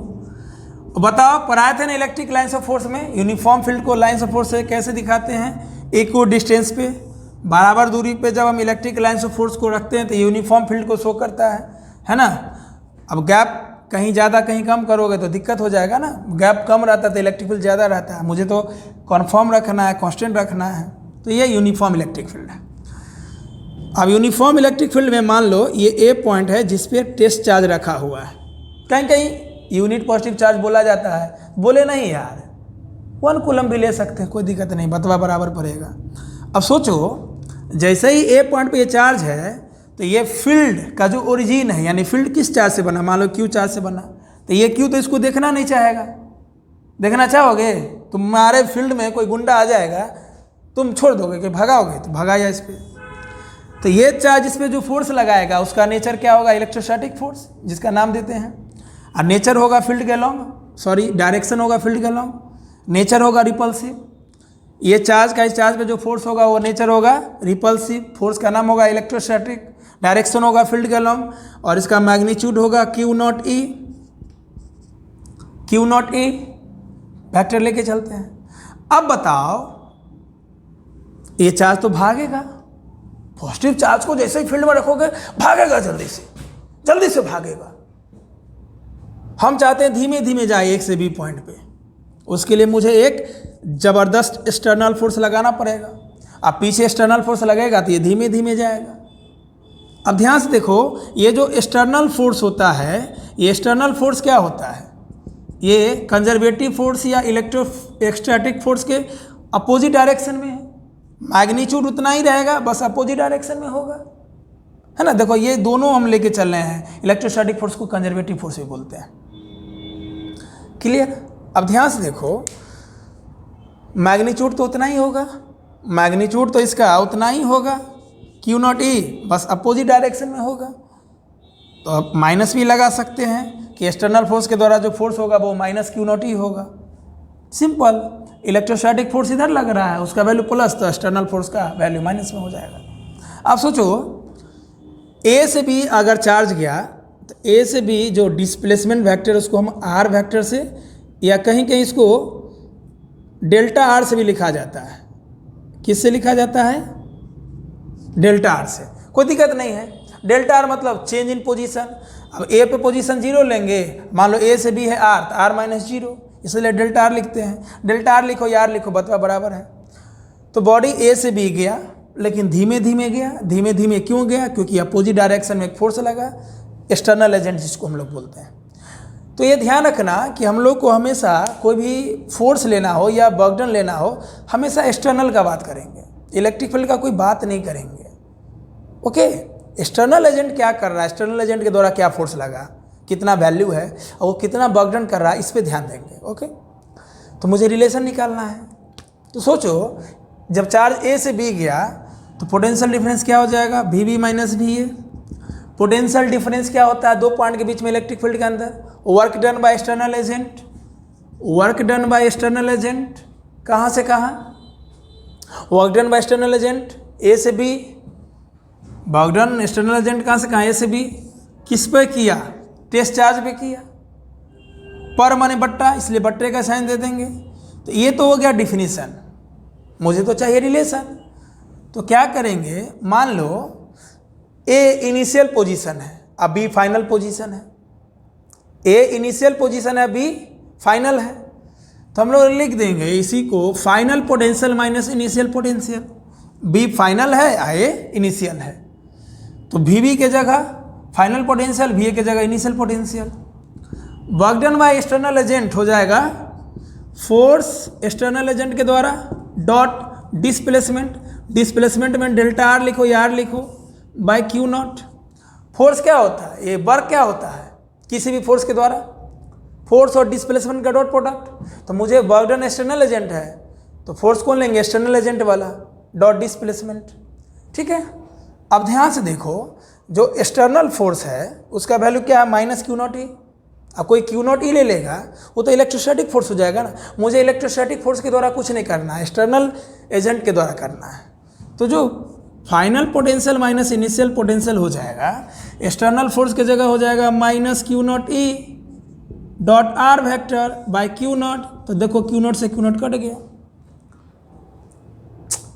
S1: बताओ, पढ़ाए थे ना इलेक्ट्रिक लाइन्स ऑफ फोर्स में, यूनिफॉर्म फील्ड को लाइन्स ऑफ फोर्स से कैसे दिखाते हैं, इक्वल डिस्टेंस पे, बराबर दूरी पे जब हम इलेक्ट्रिक लाइन्स ऑफ फोर्स को रखते हैं तो यूनिफॉर्म फील्ड को शो करता है ना। अब गैप कहीं ज़्यादा कहीं कम करोगे तो दिक्कत हो जाएगा ना, गैप कम रहता है तो इलेक्ट्रिक फील्ड ज़्यादा रहता है, मुझे तो कन्फर्म रखना है, कांस्टेंट रखना है, तो ये यूनिफॉर्म इलेक्ट्रिक फील्ड है। अब यूनिफॉर्म इलेक्ट्रिक फील्ड में मान लो ये ए पॉइंट है जिस पे टेस्ट चार्ज रखा हुआ है, कहीं कहीं यूनिट पॉजिटिव चार्ज बोला जाता है, बोले नहीं यार, 1 कूलम भी ले सकते हैं, कोई दिक्कत नहीं, बतवा बराबर पड़ेगा। अब सोचो, जैसे ही ए पॉइंट पे ये चार्ज है तो ये फील्ड का जो ओरिजिन है, यानी फील्ड किस चार्ज से बना, मान लो क्यू चार्ज से बना, तो ये क्यू तो इसको देखना नहीं चाहेगा। देखना चाहोगे, तुम्हारे फील्ड में कोई गुंडा आ जाएगा, तुम छोड़ दोगे कि भगाओगे, तो भगाया इस पर। तो ये चार्ज इस पर जो फोर्स लगाएगा उसका नेचर क्या होगा, इलेक्ट्रोस्टैटिक फोर्स, जिसका नाम देते हैं। और नेचर होगा फील्ड के अलॉन्ग, सॉरी डायरेक्शन होगा फील्ड के अलॉन्ग, नेचर होगा रिपल्सिव। ये चार्ज का इस चार्ज पे जो फोर्स होगा वो नेचर होगा रिपल्सिव, फोर्स का नाम होगा इलेक्ट्रोस्टैटिक, डायरेक्शन होगा फील्ड के अलॉन्ग, और इसका मैग्नीट्यूड होगा Q not E. Q not E vector लेके चलते हैं। अब बताओ, ये चार्ज तो भागेगा, पॉजिटिव चार्ज को जैसे ही फील्ड में रखोगे भागेगा, जल्दी से भागेगा। हम चाहते हैं धीमे धीमे जाए 1 से B पॉइंट पे, उसके लिए मुझे एक ज़बरदस्त एक्सटर्नल फोर्स लगाना पड़ेगा। अब पीछे एक्सटर्नल फोर्स लगेगा तो ये धीमे धीमे जाएगा। अब ध्यान से देखो, ये जो एक्सटर्नल फोर्स होता है, ये एक्सटर्नल फोर्स क्या होता है, ये कंजर्वेटिव फोर्स या इलेक्ट्रोस्टैटिक फोर्स के अपोजिट डायरेक्शन में है। मैग्नीट्यूड उतना ही रहेगा, बस अपोजिट डायरेक्शन में होगा, है ना। देखो ये दोनों हम लेके चल रहे हैं, इलेक्ट्रोस्टैटिक फोर्स को कंजर्वेटिव फोर्स भी बोलते हैं, क्लियर। अब ध्यान से देखो, मैग्नीट्यूड तो उतना ही होगा, मैग्नीट्यूड तो इसका उतना ही होगा, क्यू नॉट ई, बस अपोजिट डायरेक्शन में होगा। तो अब माइनस भी लगा सकते हैं कि एक्सटर्नल फोर्स के द्वारा जो फोर्स होगा वो माइनस क्यू नॉट ई होगा, सिंपल। इलेक्ट्रोस्टैटिक फोर्स इधर लग रहा है, उसका वैल्यू प्लस, तो एक्सटर्नल फोर्स का वैल्यू माइनस में हो जाएगा। आप सोचो, ए से बी अगर चार्ज गया तो ए से बी जो डिस्प्लेसमेंट वेक्टर उसको हम आर वेक्टर से, या कहीं कहीं इसको डेल्टा आर से भी लिखा जाता है। किससे लिखा जाता है, डेल्टा आर से, कोई दिक्कत नहीं है। डेल्टा आर मतलब चेंज इन पोजीशन। अब ए पे पोजीशन 0 लेंगे, मान लो ए से बी है आर, तो आर माइनस 0, इसलिए डेल्टा आर लिखते हैं। डेल्टा आर लिखो या आर लिखो, बतवा बराबर है। तो बॉडी ए से बी गया, लेकिन धीमे धीमे गया। धीमे धीमे क्यों गया, क्योंकि अपोजिट डायरेक्शन में एक फोर्स लगा, एक्सटर्नल एजेंट जिसको हम लोग बोलते हैं। तो ये ध्यान रखना कि हम लोग को हमेशा कोई भी फोर्स लेना हो या बर्डन लेना हो, हमेशा एक्सटर्नल का बात करेंगे, इलेक्ट्रिक फील्ड का कोई बात नहीं करेंगे, ओके। एक्सटर्नल एजेंट क्या कर रहा है, एक्सटर्नल एजेंट के द्वारा क्या फोर्स लगा, कितना वैल्यू है, और वो कितना बर्डन कर रहा है, इस पर ध्यान देंगे, ओके। तो मुझे रिलेशन निकालना है। तो सोचो, जब चार्ज ए से बी गया तो पोटेंशियल डिफरेंस क्या हो जाएगा, V B minus V A. Potential difference क्या होता है, दो पॉइंट के बीच में इलेक्ट्रिक फील्ड के अंदर, work done by external agent, work done by external agent, कहाँ से कहाँ, work done by external agent A से B, work done external agent कहाँ से कहाँ, ए से बी, किस पे किया, टेस्ट चार्ज पे किया, पर माने बट्टा, इसलिए बट्टे का साइन दे देंगे। तो ये तो हो गया डिफिनीशन, मुझे तो चाहिए रिलेशन। तो क्या करेंगे, मान लो ए इनिशियल पोजीशन है, अब बी फाइनल पोजीशन है। ए इनिशियल पोजीशन है, बी फाइनल है, तो हम लोग लिख देंगे इसी को final potential minus initial potential. B final है, ए इनिशियल है, तो वी के जगह फाइनल पोटेंशियल, वी के जगह initial potential. Work done by external agent हो जाएगा फोर्स एक्सटर्नल एजेंट के द्वारा डॉट डिस्प्लेसमेंट, डिस्प्लेसमेंट में डेल्टा आर लिखो या आर लिखो बाय क्यू नॉट। फोर्स क्या होता है, ये वर्क क्या होता है किसी भी फोर्स के द्वारा, फोर्स और डिस्प्लेसमेंट का डॉट प्रोडक्ट। तो मुझे वर्क डन एक्सटर्नल एजेंट है, तो फोर्स कौन लेंगे, एक्सटर्नल एजेंट वाला डॉट डिस्प्लेसमेंट। ठीक है, अब ध्यान से देखो, जो एक्सटर्नल फोर्स है उसका वैल्यू क्या है, माइनस क्यू नॉट ई। अब कोई क्यू नॉट ई ले लेगा, वो तो इलेक्ट्रोस्टैटिक फोर्स हो जाएगा ना। मुझे इलेक्ट्रोस्टैटिक फोर्स के द्वारा कुछ नहीं करना है, एक्सटर्नल एजेंट के द्वारा करना है। तो जो final potential minus initial potential हो जाएगा, एक्सटर्नल फोर्स की जगह हो जाएगा minus Q not E dot are vector by Q not. तो देखो क्यू नॉट से क्यू नॉट कट गया।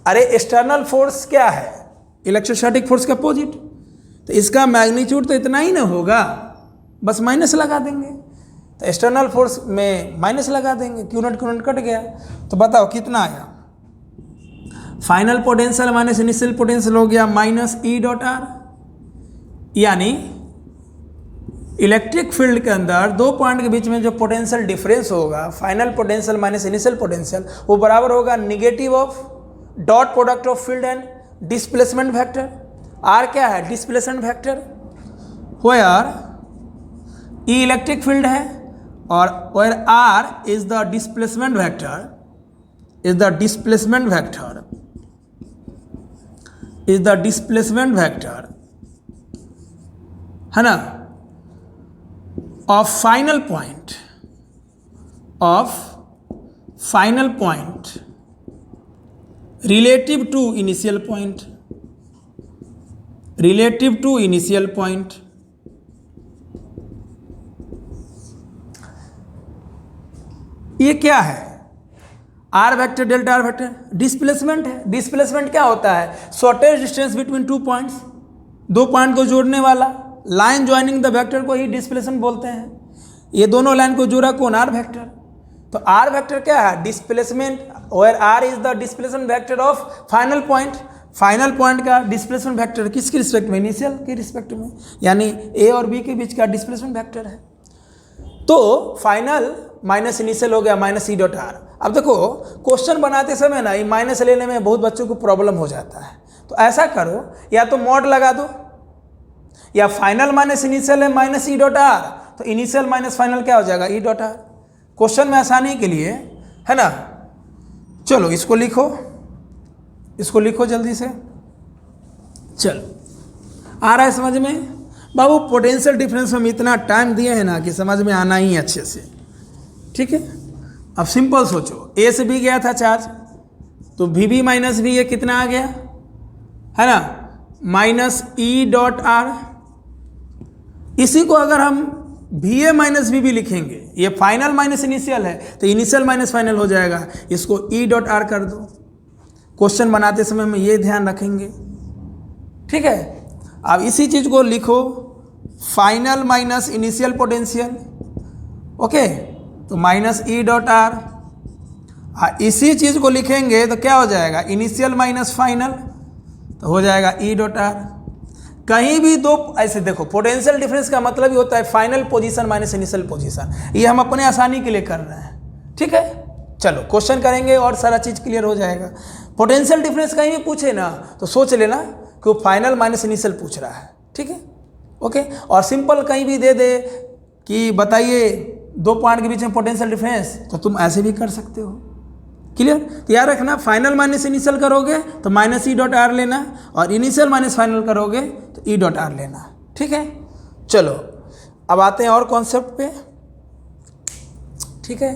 S1: अरे एक्सटर्नल फोर्स क्या है, इलेक्ट्रोस्टैटिक फोर्स का अपोजिट, तो इसका मैग्नीट्यूड तो इतना ही ना होगा, बस माइनस लगा देंगे। तो एक्सटर्नल फोर्स में माइनस लगा देंगे, क्यू नॉट कट गया। तो बताओ कितना आया, final potential minus initial potential हो गया माइनस ई डॉट आर। यानी इलेक्ट्रिक फील्ड के अंदर दो पॉइंट के बीच में जो पोटेंशियल डिफरेंस होगा, final potential minus initial potential, वो बराबर होगा negative of dot product of field and displacement vector. R क्या है, displacement vector, where E electric field है और where R is the displacement vector, is the displacement vector, is the displacement vector, है ना, of final point, of final point relative to initial point, relative to initial point. ये क्या है, R vector delta R vector displacement है। डिस्प्लेसमेंट क्या होता है, shortest distance between two points, दो पॉइंट को जोड़ने वाला लाइन ज्वाइनिंग द वेक्टर को ही डिस्प्लेसमेंट बोलते हैं। ये दोनों लाइन को जोड़ा कौन, आर वेक्टर। तो आर वेक्टर क्या है, displacement, where R is the displacement vector of final point. Final point का डिस्प्लेसमेंट वेक्टर किसके रिस्पेक्ट में, इनिशियल के रिस्पेक्ट में, यानी ए और बी के बीच का डिस्प्लेसमेंट वेक्टर है। तो फाइनल माइनस इनिशियल हो गया माइनस ई डॉट आर। अब देखो क्वेश्चन बनाते समय ना ये माइनस लेने में बहुत बच्चों को प्रॉब्लम हो जाता है, तो ऐसा करो या तो मॉड लगा दो, या फाइनल माइनस इनिशियल है माइनस ई डॉट आर, तो इनिशियल माइनस फाइनल क्या हो जाएगा, ई डॉट आर। क्वेश्चन में आसानी के लिए, है ना। चलो इसको लिखो, इसको लिखो जल्दी से। चलो आ रहा है समझ में बाबू, पोटेंशियल डिफरेंस हम इतना टाइम दिए हैं ना कि समझ में आना ही अच्छे से। ठीक है, अब सिंपल सोचो, ए से बी गया था चार्ज, तो वी बी माइनस बी ये कितना आ गया, है ना, माइनस ई डॉट आर। इसी को अगर हम V A minus V B लिखेंगे, ये फाइनल माइनस इनिशियल है तो इनिशियल माइनस फाइनल हो जाएगा, इसको ई डॉट आर कर दो। क्वेश्चन बनाते समय में ये ध्यान रखेंगे। ठीक है, अब इसी चीज़ को लिखो, final minus initial potential, okay, तो माइनस ई डॉट आर। इसी चीज़ को लिखेंगे तो क्या हो जाएगा, इनिशियल माइनस फाइनल, तो हो जाएगा ई डॉट आर। कहीं भी दो ऐसे देखो, पोटेंशियल डिफरेंस का मतलब ही होता है final position minus initial position. ये हम अपने आसानी के लिए कर रहे हैं। ठीक है, चलो क्वेश्चन करेंगे और सारा चीज़ क्लियर हो जाएगा। पोटेंशियल डिफरेंस कहीं भी पूछे ना तो सोच लेना कि वो फाइनल माइनस इनिशियल पूछ रहा है। ठीक है, ओके। और सिंपल कहीं भी दे दे कि बताइए दो पॉइंट के बीच में पोटेंशियल डिफरेंस, तो तुम ऐसे भी कर सकते हो। क्लियर, तो याद रखना, फाइनल माइनस इनिशियल करोगे तो माइनस ई डॉट आर लेना, और इनिशियल माइनस फाइनल करोगे तो ई डॉट आर लेना। ठीक है, चलो अब आते हैं और कॉन्सेप्ट पे। ठीक है,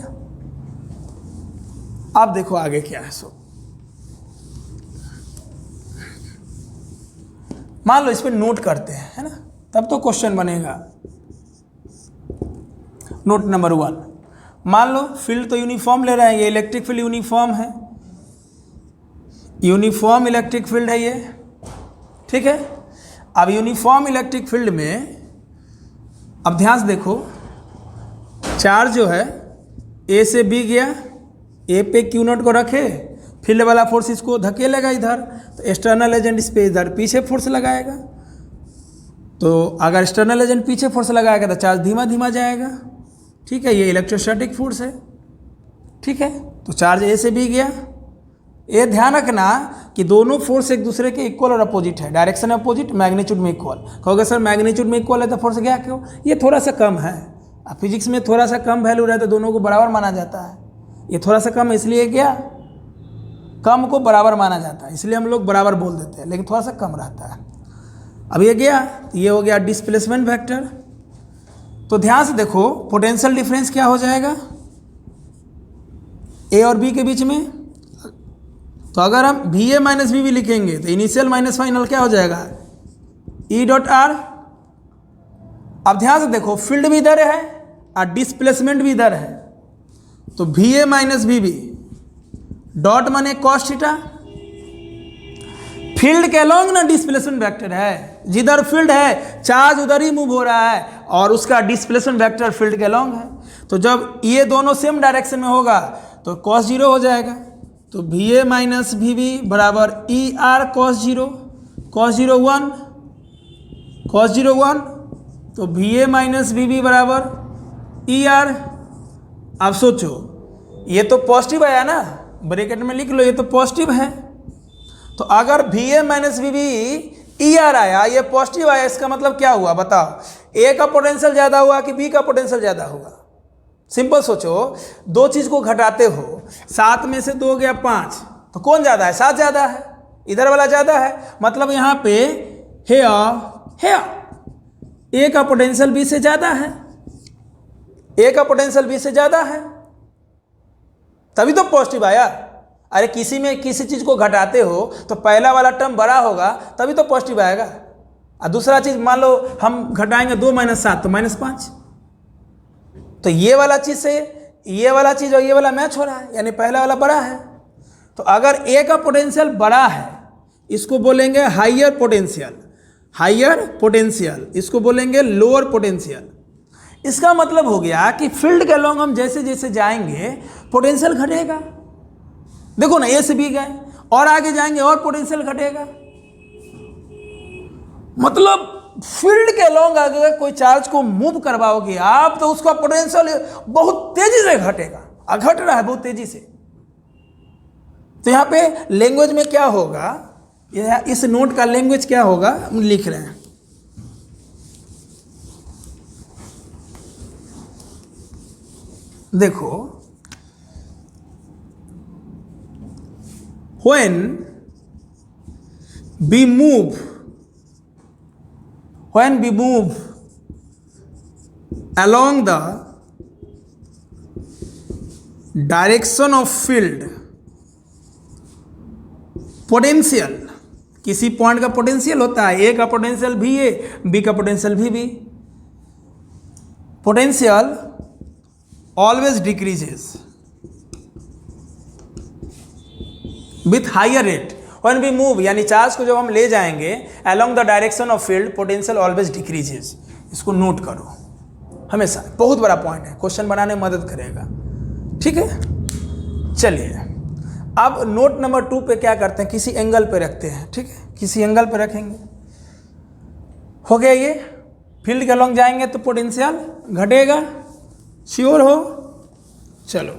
S1: अब देखो आगे क्या है। सो मान लो इस पर नोट करते हैं, है ना, तब तो क्वेश्चन बनेगा। नोट नंबर 1, मान लो फील्ड तो यूनिफॉर्म ले रहे हैं, ये इलेक्ट्रिक फील्ड यूनिफॉर्म है, यूनिफॉर्म इलेक्ट्रिक फील्ड है ये, ठीक है। अब यूनिफॉर्म इलेक्ट्रिक फील्ड में अब ध्यान से देखो, चार्ज जो है ए से बी गया, ए पे क्यू नॉट को रखे, फील्ड वाला फोर्स इसको धकेलेगा इधर, तो एक्सटर्नल एजेंट इस पे इधर पीछे फोर्स लगाएगा। तो अगर एक्सटर्नल एजेंट पीछे फोर्स लगाएगा तो चार्ज धीमा धीमा जाएगा, ठीक है। ये इलेक्ट्रोस्टैटिक फोर्स है, ठीक है। तो चार्ज ए से बी गया। ये ध्यान रखना कि दोनों फोर्स एक दूसरे के इक्वल और अपोजिट है, डायरेक्शन अपोजिट, मैग्नीट्यूड में इक्वल। कहोगे सर मैग्नीट्यूड में इक्वल है तो फोर्स गया क्यों? ये थोड़ा सा कम है, अब फिजिक्स में थोड़ा सा कम वैल्यू रहता है, दोनों को बराबर माना जाता है। ये थोड़ा सा कम इसलिए गया, कम को बराबर माना जाता है इसलिए हम लोग बराबर बोल देते हैं, लेकिन थोड़ा सा कम रहता है। अब ये गया, ये हो गया डिस्प्लेसमेंट वेक्टर। तो ध्यान से देखो, पोटेंशियल डिफरेंस क्या हो जाएगा ए और बी के बीच में। तो अगर हम V A minus V B लिखेंगे तो इनिशियल माइनस फाइनल क्या हो जाएगा, ई डॉट आर। अब ध्यान से देखो, फील्ड भी इधर है और डिस्प्लेसमेंट भी इधर है, तो V A minus V B dot माने कॉस थीटा। फील्ड के अलोंग ना डिस्प्लेसमेंट वेक्टर है, जिधर फील्ड है चार्ज उधर ही मूव हो रहा है और उसका डिस्प्लेसमेंट वेक्टर फील्ड के अलोंग है। तो जब ये दोनों सेम डायरेक्शन में होगा तो कॉस जीरो हो जाएगा। तो V A minus V B बराबर E R cos zero, cos zero 1, cos zero 1। तो V A minus V B बराबर ई आर। अब सोचो, ये तो पॉजिटिव आया ना, ब्रैकेट में लिख लो, ये तो पॉजिटिव है। तो अगर V A minus V B E R आया, ये पॉजिटिव आया, इसका मतलब क्या हुआ बताओ, ए का पोटेंशियल ज़्यादा हुआ कि बी का पोटेंशियल ज़्यादा हुआ? सिंपल सोचो, दो चीज़ को घटाते हो, 7 में से 2 गया 5, तो कौन ज़्यादा है? 7 ज़्यादा है, इधर वाला ज़्यादा है। मतलब यहाँ पे ए का पोटेंशियल बी से ज़्यादा है, ए का पोटेंशियल बी से ज़्यादा है, तभी तो पॉजिटिव आया। अरे किसी में किसी चीज़ को घटाते हो तो पहला वाला टर्म बड़ा होगा तभी तो पॉजिटिव आएगा। और दूसरा चीज़ मान लो हम घटाएंगे 2 - 7 तो -5, तो ये वाला चीज़ से ये वाला चीज़ और ये वाला मैच हो रहा है, यानी पहला वाला बड़ा है। तो अगर ए का पोटेंशियल बड़ा है इसको बोलेंगे हाइयर पोटेंशियल, हाइयर पोटेंशियल इसको बोलेंगे लोअर पोटेंशियल। इसका मतलब हो गया कि फील्ड के अलोंग हम जैसे जैसे जाएंगे पोटेंशियल घटेगा। देखो ना, ए से बी गए और आगे जाएंगे और पोटेंशियल घटेगा। मतलब फील्ड के अलोंग अगर कोई चार्ज को मूव करवाओगे आप तो उसका पोटेंशियल बहुत तेजी से घटेगा, और घट रहा है बहुत तेजी से। तो यहाँ पे लैंग्वेज में क्या होगा, इस नोट का लैंग्वेज क्या होगा हम लिख रहे हैं। देखो, when we move along the direction of field, potential, किसी पॉइंट का पोटेंशियल होता है, ए का पोटेंशियल भी ए, बी का पोटेंशियल भी B. Potential always decreases with higher rate when we move, यानी चार्ज को जब हम ले जाएंगे along the direction of field, potential always decreases. इसको नोट करो हमेशा, बहुत बड़ा पॉइंट है, क्वेश्चन बनाने में मदद करेगा, ठीक है। चलिए अब नोट नंबर 2 पे क्या करते हैं, किसी एंगल पे रखते हैं, ठीक है, किसी एंगल पे रखेंगे। हो गया, ये फील्ड के अलोंग जाएंगे तो पोटेंशियल घटेगा, श्योर हो। चलो,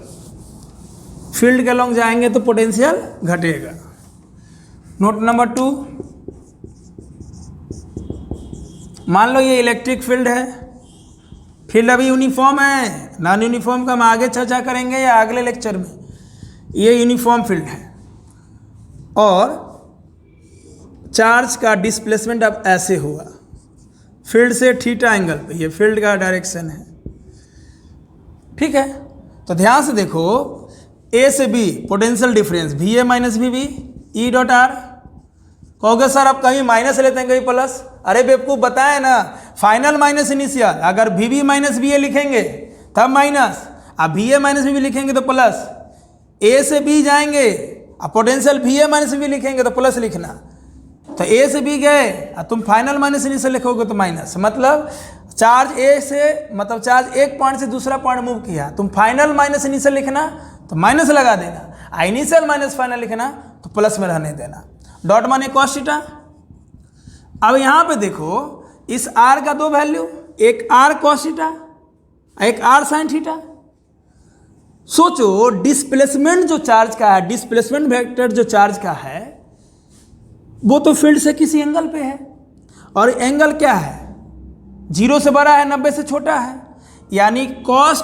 S1: फील्ड के अलोंग जाएंगे तो पोटेंशियल घटेगा। नोट नंबर 2, मान लो ये इलेक्ट्रिक फील्ड है, फील्ड अभी यूनिफॉर्म है, नॉन यूनिफॉर्म का हम आगे चर्चा करेंगे या अगले लेक्चर में। ये यूनिफॉर्म फील्ड है और चार्ज का डिस्प्लेसमेंट अब ऐसे हुआ, फील्ड से थीटा एंगल पे, ये फील्ड का डायरेक्शन है, ठीक है। तो ध्यान से देखो, ए से B potential difference V A minus V B E dot R. कहोगे सर आप कहीं माइनस लेते हैं कहीं प्लस, अरे बेवकूफ़ बताएं ना, फाइनल माइनस इनिशियल। अगर V B minus V A लिखेंगे तब माइनस, अब वी ए माइनस भी लिखेंगे तो प्लस, ए से बी जाएंगे, अब पोटेंशियल वी ए माइनस भी लिखेंगे तो प्लस लिखना, तो ए से बी गए, अब तुम फाइनल माइनस इनिशियल लिखोगे तो माइनस, मतलब चार्ज ए से, मतलब चार्ज एक पॉइंट से दूसरा पॉइंट मूव किया, तुम फाइनल माइनस इनिशियल लिखना तो माइनस लगा देना, इनिशियल माइनस फाइनल लिखना तो प्लस में रहने देना। डॉट माने कॉस थीटा। अब यहाँ पे देखो इस आर का दो वैल्यू, एक आर कॉस थीटा, एक आर साइन थीटा। सोचो डिस्प्लेसमेंट जो चार्ज का है, डिस्प्लेसमेंट वेक्टर जो चार्ज का है वो तो फील्ड से किसी एंगल पे है, और एंगल क्या है, 0 से बड़ा है 90 से छोटा है, यानी कॉस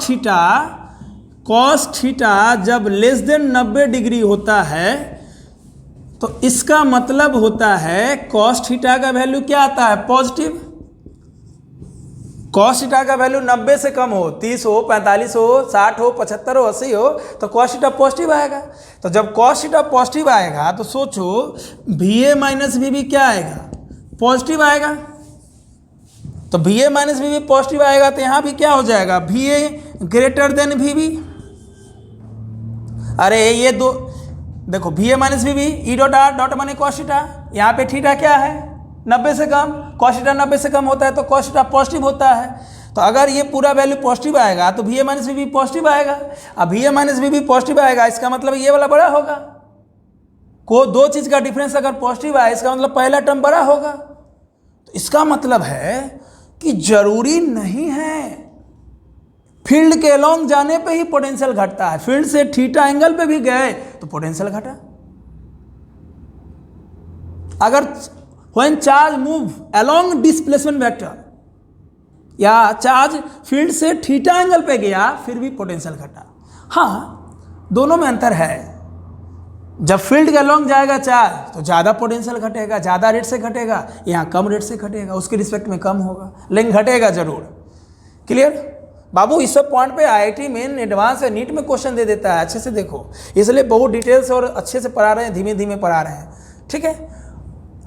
S1: थीटा जब लेस देन 90 डिग्री होता है तो इसका मतलब होता है कॉस थीटा का वैल्यू क्या आता है, पॉजिटिव। कॉस थीटा का वैल्यू 90 से कम हो, 30 हो, 45 हो, 60 हो, 75 हो, 80 हो, तो कॉस थीटा पॉजिटिव आएगा। तो जब कॉस थीटा पॉजिटिव आएगा तो सोचो V A minus V B क्या आएगा, पॉजिटिव आएगा। तो V A minus V B positive आएगा तो यहाँ भी क्या हो जाएगा, V A greater than V B. अरे ये दो देखो, V A minus V B E dot R, dot माने कॉस थीटा, यहाँ पे थीटा क्या है 90 से कम, कॉस थीटा 90 से कम होता है तो कॉस थीटा पॉजिटिव होता है। तो अगर ये पूरा वैल्यू पॉजिटिव आएगा तो V A minus V B positive आएगा। अब V A minus V B positive आएगा, इसका मतलब ये वाला बड़ा होगा। को दो चीज़ का डिफरेंस अगर पॉजिटिव आए इसका मतलब पहला टर्म बड़ा होगा। तो इसका मतलब है कि जरूरी नहीं है फील्ड के अलोंग जाने पे ही पोटेंशियल घटता है, फील्ड से थीटा एंगल पे भी गए तो पोटेंशियल घटा। अगर when charge move along displacement vector या चार्ज फील्ड से थीटा एंगल पे गया फिर भी पोटेंशियल घटा। हाँ, दोनों में अंतर है। जब फील्ड के अलोंग जाएगा चार्ज तो ज़्यादा पोटेंशियल घटेगा, ज़्यादा रेट से घटेगा, यहाँ कम रेट से घटेगा, उसके रिस्पेक्ट में कम होगा, लेकिन घटेगा जरूर। क्लियर बाबू, इस सब पॉइंट पे आईआईटी मेन एडवांस है, नीट में क्वेश्चन दे देता है, अच्छे से देखो, इसलिए बहुत डिटेल से और अच्छे से पढ़ा रहे हैं, धीमे धीमे पढ़ा रहे हैं। ठीक है,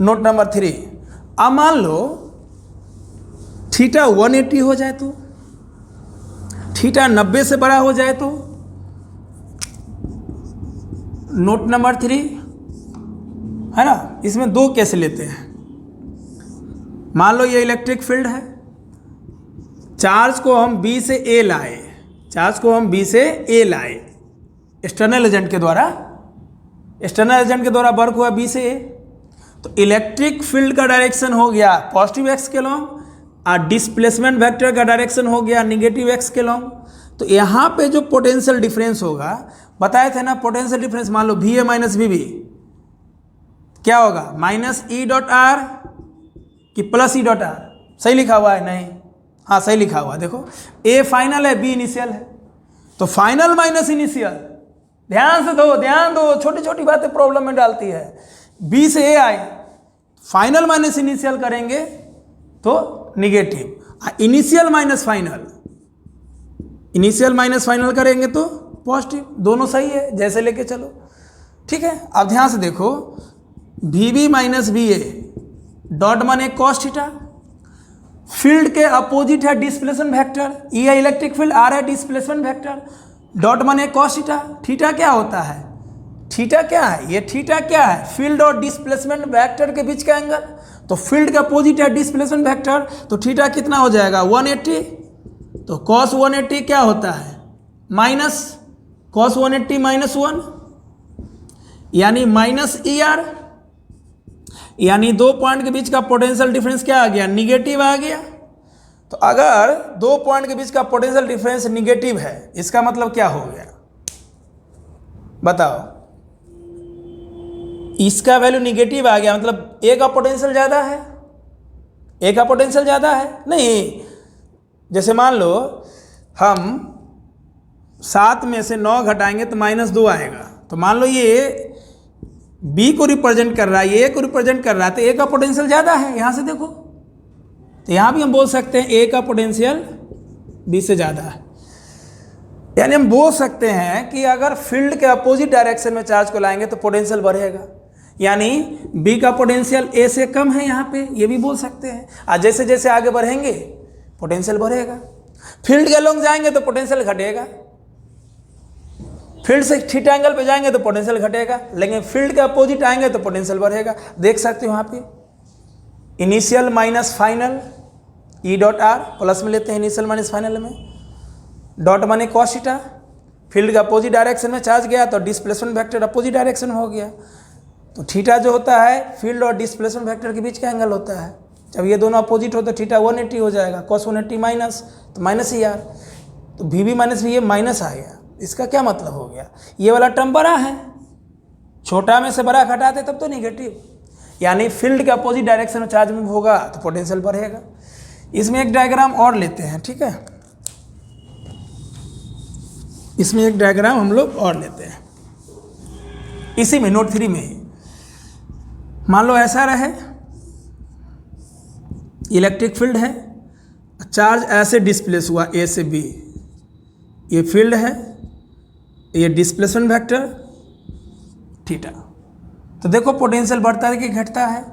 S1: नोट नंबर 3। अब मान लो थीटा 180 हो जाए तो, थीटा 90 से बड़ा हो जाए तो। नोट नंबर 3 है ना, इसमें दो केस लेते हैं। मान लो ये इलेक्ट्रिक फील्ड है, चार्ज को हम बी से ए लाए, चार्ज को हम बी से ए लाए एक्सटर्नल एजेंट के द्वारा, एक्सटर्नल एजेंट के द्वारा वर्क हुआ बी से ए, तो इलेक्ट्रिक फील्ड का डायरेक्शन हो गया पॉजिटिव एक्स के लॉन्ग और डिस्प्लेसमेंट वेक्टर का डायरेक्शन हो गया नेगेटिव एक्स के लॉन्ग। तो यहाँ पे जो पोटेंशियल डिफरेंस होगा, बताए थे ना पोटेंशियल डिफरेंस, मान लो V A minus V B क्या होगा, माइनस ई डॉट आर कि प्लस ई डॉट आर। सही लिखा हुआ है नहीं, हाँ सही लिखा हुआ है, देखो ए फाइनल है बी इनिशियल है, तो फाइनल माइनस इनिशियल, ध्यान से दो, ध्यान दो, छोटी छोटी बातें प्रॉब्लम में डालती है। बी से ए आई, फाइनल माइनस इनिशियल करेंगे तो negative, initial minus final, initial minus final करेंगे तो पॉजिटिव, दोनों सही है, जैसे लेके चलो। ठीक है, अब ध्यान से देखो, V B minus V A dot माने कॉस थीटा, फील्ड के अपोजिट है डिस्प्लेसमेंट वेक्टर, ई है इलेक्ट्रिक फील्ड, आर है डिस्प्लेसमेंट वेक्टर, डॉट माने कॉस थीटा। थीटा क्या होता है, थीटा क्या है, ये थीटा क्या है, फील्ड और डिस्प्लेसमेंट वेक्टर के बीच का एंगल। तो फील्ड का अपोजिट है डिस्प्लेसमेंट वेक्टर, तो थीटा कितना हो जाएगा 180, तो कॉस 180 क्या होता है माइनस कॉस 180 माइनस 1, यानी माइनस ई आर, यानी दो पॉइंट के बीच का पोटेंशियल डिफरेंस क्या आ गया, निगेटिव आ गया। तो अगर दो पॉइंट के बीच का पोटेंशियल डिफरेंस निगेटिव है, इसका मतलब क्या हो गया बताओ, इसका वैल्यू निगेटिव आ गया, मतलब ए का पोटेंशियल ज़्यादा है, ए का पोटेंशियल ज़्यादा है नहीं। जैसे मान लो हम 7 में से 9 घटाएंगे तो -2 आएगा, तो मान लो ये बी को रिप्रेजेंट कर रहा है, ए को रिप्रेजेंट कर रहा है, तो ए का पोटेंशियल ज़्यादा है, यहाँ से देखो, तो यहाँ भी हम बोल सकते हैं ए का पोटेंशियल बी से ज़्यादा है। यानी हम बोल सकते हैं कि अगर फील्ड के अपोजिट डायरेक्शन में चार्ज को लाएंगे तो पोटेंशियल बढ़ेगा, यानी बी का पोटेंशियल ए से कम है यहाँ पे, ये भी बोल सकते हैं। और जैसे जैसे आगे बढ़ेंगे पोटेंशियल बढ़ेगा। फील्ड के अलोंग जाएंगे तो पोटेंशियल घटेगा, फील्ड से थीटा एंगल पे जाएंगे तो पोटेंशियल घटेगा, लेकिन फील्ड के अपोजिट आएंगे तो पोटेंशियल बढ़ेगा। देख सकते हो यहाँ पे initial minus final E dot are, plus में लेते हैं इनिशियल माइनस फाइनल में, डॉट माने कॉस थीटा, फील्ड के अपोजिट डायरेक्शन में चार्ज गया तो डिस्प्लेसमेंट वेक्टर अपोजिट डायरेक्शन हो गया। तो थीटा जो होता है फील्ड और डिस्प्लेसमेंट वेक्टर के बीच का एंगल होता है। जब ये दोनों अपोजिट हो तो थीटा 180 हो जाएगा, कॉस 180 माइनस तो माइनस ही आर, तो V B minus V A minus आ गया। इसका क्या मतलब हो गया, ये वाला टर्म बड़ा है, छोटा में से बड़ा घटाते तब तो निगेटिव, यानी फील्ड के अपोजिट डायरेक्शन में चार्ज मूव होगा तो पोटेंशियल बढ़ेगा। इसमें एक डायग्राम और लेते हैं, ठीक है, इसमें एक डायग्राम हम लोग और लेते हैं, इसी में नोट 3 में ही। मान लो ऐसा रहे, इलेक्ट्रिक फील्ड है, चार्ज ऐसे डिस्प्लेस हुआ ए से बी, ये फील्ड है, ये डिस्प्लेसमेंट वेक्टर थीटा। तो देखो पोटेंशियल बढ़ता है कि घटता है,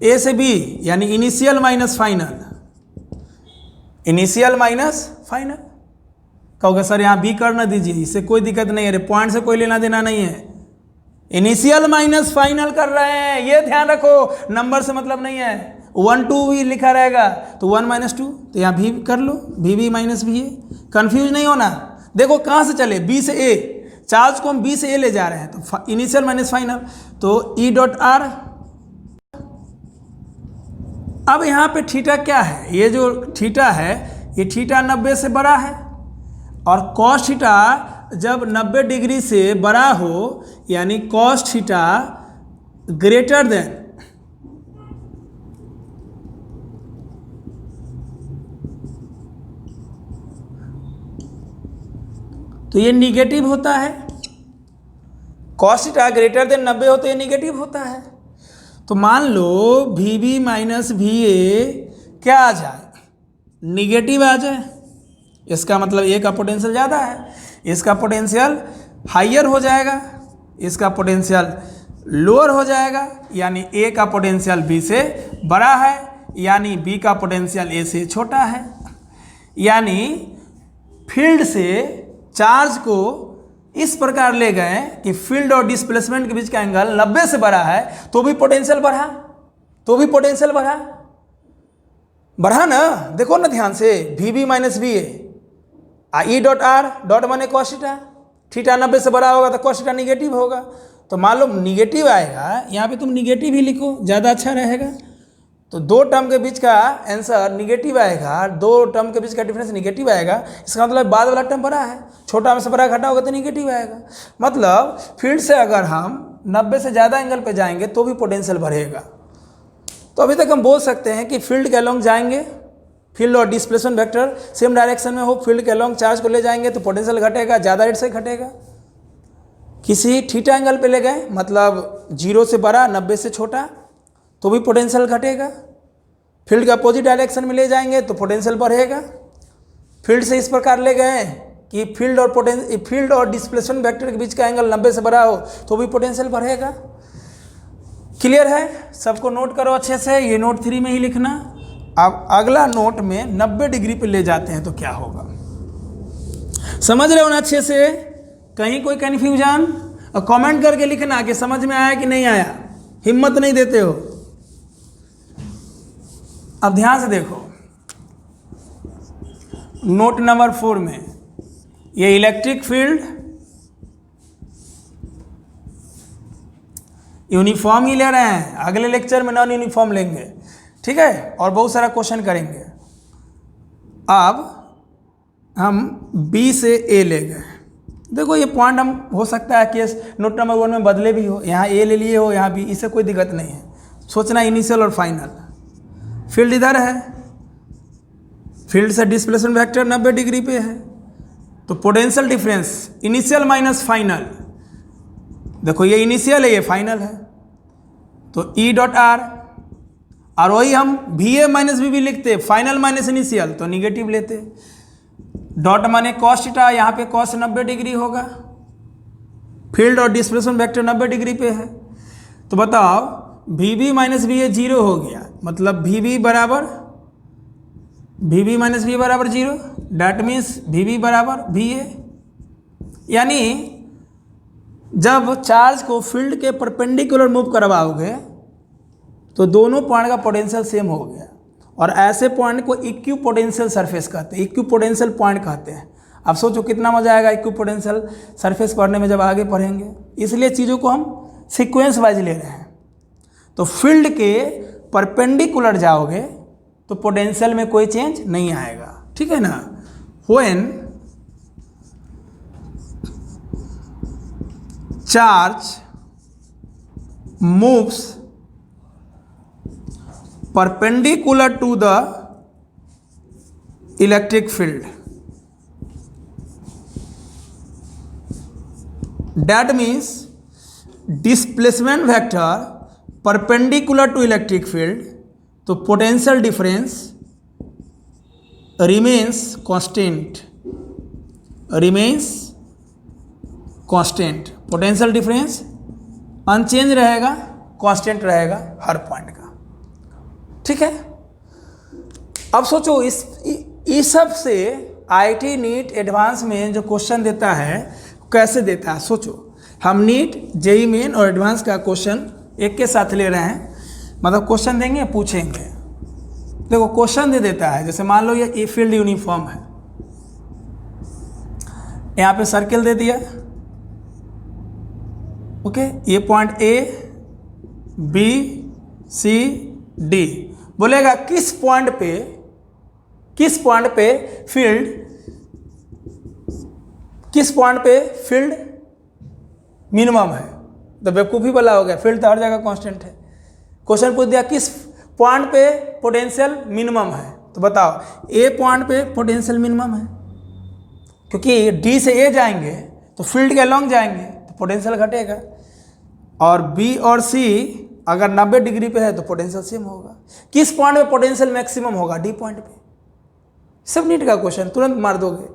S1: ए से बी यानी initial minus final, initial minus final. कहोगे सर यहाँ बी कर ना दीजिए, इससे कोई दिक्कत नहीं है, पॉइंट से कोई लेना देना नहीं है, इनिशियल माइनस फाइनल कर रहे हैं, ये ध्यान रखो, नंबर से मतलब नहीं है। 1 2 भी लिखा रहेगा तो 1 - 2, तो यहाँ भी कर लो, भी माइनस भी है, कन्फ्यूज नहीं होना। देखो कहाँ से चले, बी से ए, चार्ज को हम बी से ए ले जा रहे हैं, तो इनिशियल माइनस फाइनल, तो ई डॉट आर। अब यहाँ पे थीटा क्या है, ये जो थीटा है ये थीटा 90 से बड़ा है, और कॉस थीटा जब 90 डिग्री से बड़ा हो यानी कॉस थीटा ग्रेटर देन, तो ये निगेटिव होता है। कॉस थीटा ग्रेटर देन 90 हो तो ये निगेटिव होता है। तो मान लो V B minus V A क्या आ जाए, निगेटिव आ जाए, इसका मतलब ए का पोटेंशियल ज़्यादा है, इसका पोटेंशियल हाइयर हो जाएगा, इसका पोटेंशियल लोअर हो जाएगा, यानी ए का पोटेंशियल बी से बड़ा है, यानी बी का पोटेंशियल ए से छोटा है। यानी फील्ड से चार्ज को इस प्रकार ले गए कि फील्ड और डिस्प्लेसमेंट के बीच का एंगल 90 से बड़ा है, तो भी पोटेंशियल बढ़ा, तो भी पोटेंशियल बढ़ा ना। देखो ना ध्यान से, V B minus V A, E dot R, dot माने कॉस थीटा, थीटा 90 से बड़ा होगा तो कॉस थीटा निगेटिव होगा। तो मान लो निगेटिव आएगा, यहाँ पे तुम निगेटिव ही लिखो, ज़्यादा अच्छा रहेगा। तो दो टर्म के बीच का आंसर निगेटिव आएगा, दो टर्म के बीच का डिफरेंस निगेटिव आएगा, इसका मतलब बाद वाला टर्म बड़ा है, छोटा में से बड़ा घटा होगा तो निगेटिव आएगा। मतलब फील्ड से अगर हम 90 से ज़्यादा एंगल पे जाएंगे तो भी पोटेंशियल बढ़ेगा। तो अभी तक हम बोल सकते हैं कि फील्ड के अलोंग जाएंगे, फील्ड और डिस्प्लेसमेंट वेक्टर सेम डायरेक्शन में हो, फील्ड के अलोंग चार्ज को ले जाएंगे तो पोटेंशियल घटेगा, ज़्यादा रेट से घटेगा। किसी थीटा एंगल पे ले गए, मतलब 0 से बड़ा 90 से छोटा, तो भी पोटेंशियल घटेगा। फील्ड के अपोजिट डायरेक्शन में ले जाएंगे तो पोटेंशियल बढ़ेगा। फील्ड से इस प्रकार ले गए कि फील्ड और डिस्प्लेसमेंट वेक्टर के बीच का एंगल 90 से बड़ा हो तो भी पोटेंशियल बढ़ेगा। क्लियर है? सबको नोट करो अच्छे से, ये नोट 3 में ही लिखना। अब अगला नोट में 90 डिग्री पे ले जाते हैं तो क्या होगा, समझ रहे हो ना अच्छे से? कहीं कोई कन्फ्यूजन? और कमेंट करके लिखना कि समझ में आया कि नहीं आया, हिम्मत नहीं देते हो। अब ध्यान से देखो, नोट नंबर 4 में ये इलेक्ट्रिक फील्ड यूनिफॉर्म ही ले रहे हैं, अगले लेक्चर में नॉन यूनिफॉर्म लेंगे, ठीक है, और बहुत सारा क्वेश्चन करेंगे। अब हम बी से ए ले गए। देखो ये पॉइंट हम हो सकता है केस नोट नंबर 1 में बदले भी हो, यहाँ ए ले लिए हो, यहाँ बी, इससे कोई दिक्कत नहीं है। सोचना इनिशियल और फाइनल। फील्ड इधर है, फील्ड से डिस्प्लेसमेंट वेक्टर 90 डिग्री पे है, तो potential difference initial minus final, देखो ये इनिशियल है, ये फाइनल है, तो ई डॉट आर, और वही हम वी ए माइनस वी भी लिखते, फाइनल माइनस इनिशियल, तो निगेटिव लेते। डॉट माने कॉस थीटा, यहाँ पे कॉस 90 डिग्री होगा, फील्ड और डिस्प्लेसमेंट वेक्टर 90 डिग्री पे है, तो बताओ V B minus V A 0 हो गया, मतलब वी बी माइनस वी बराबर 0। डेट मीन्स VB बराबर VA, यानी जब चार्ज को फील्ड के परपेंडिकुलर मूव करवाओगे तो दोनों पॉइंट का पोटेंशियल सेम हो गया, और ऐसे पॉइंट को इक्वी पोटेंशियल सरफेस कहते हैं, इक्वी पोटेंशियल पॉइंट कहते हैं। अब सोचो कितना मजा आएगा इक्वी पोटेंशियल सरफेस पढ़ने में जब आगे पढ़ेंगे, इसलिए चीज़ों को हम सीक्वेंस वाइज ले रहे हैं। तो फील्ड के परपेंडिकुलर जाओगे तो पोटेंशियल में कोई चेंज नहीं आएगा, ठीक है ना। When charge moves perpendicular to the electric field, that means displacement vector perpendicular to electric field, तो potential difference remains constant, potential difference unchanged रहेगा, कांस्टेंट रहेगा हर पॉइंट का, ठीक है। अब सोचो इस सब से IIT नीट एडवांस में जो क्वेश्चन देता है कैसे देता है। सोचो हम नीट JEE मेन और एडवांस का क्वेश्चन एक के साथ ले रहे हैं, मतलब क्वेश्चन देंगे पूछेंगे। देखो क्वेश्चन दे देता है, जैसे मान लो ये फील्ड यूनिफॉर्म है, यहाँ पे सर्किल दे दिया, ओके, ये point A B C D, बोलेगा किस पॉइंट पे फील्ड मिनिमम है, तो बेवकूफ़ी वाला हो गया, फील्ड तो हर जगह कांस्टेंट है। क्वेश्चन पूछ दिया किस पॉइंट पे पोटेंशियल मिनिमम है, तो बताओ A पॉइंट पे पोटेंशियल मिनिमम है, क्योंकि D से A जाएंगे तो फील्ड के अलॉन्ग जाएंगे तो पोटेंशियल घटेगा, और B और C अगर 90 डिग्री पे है तो पोटेंशियल सेम होगा। किस पॉइंट पे पोटेंशियल मैक्सिमम होगा, D पॉइंट पे। सब नीट का क्वेश्चन तुरंत मार दोगे,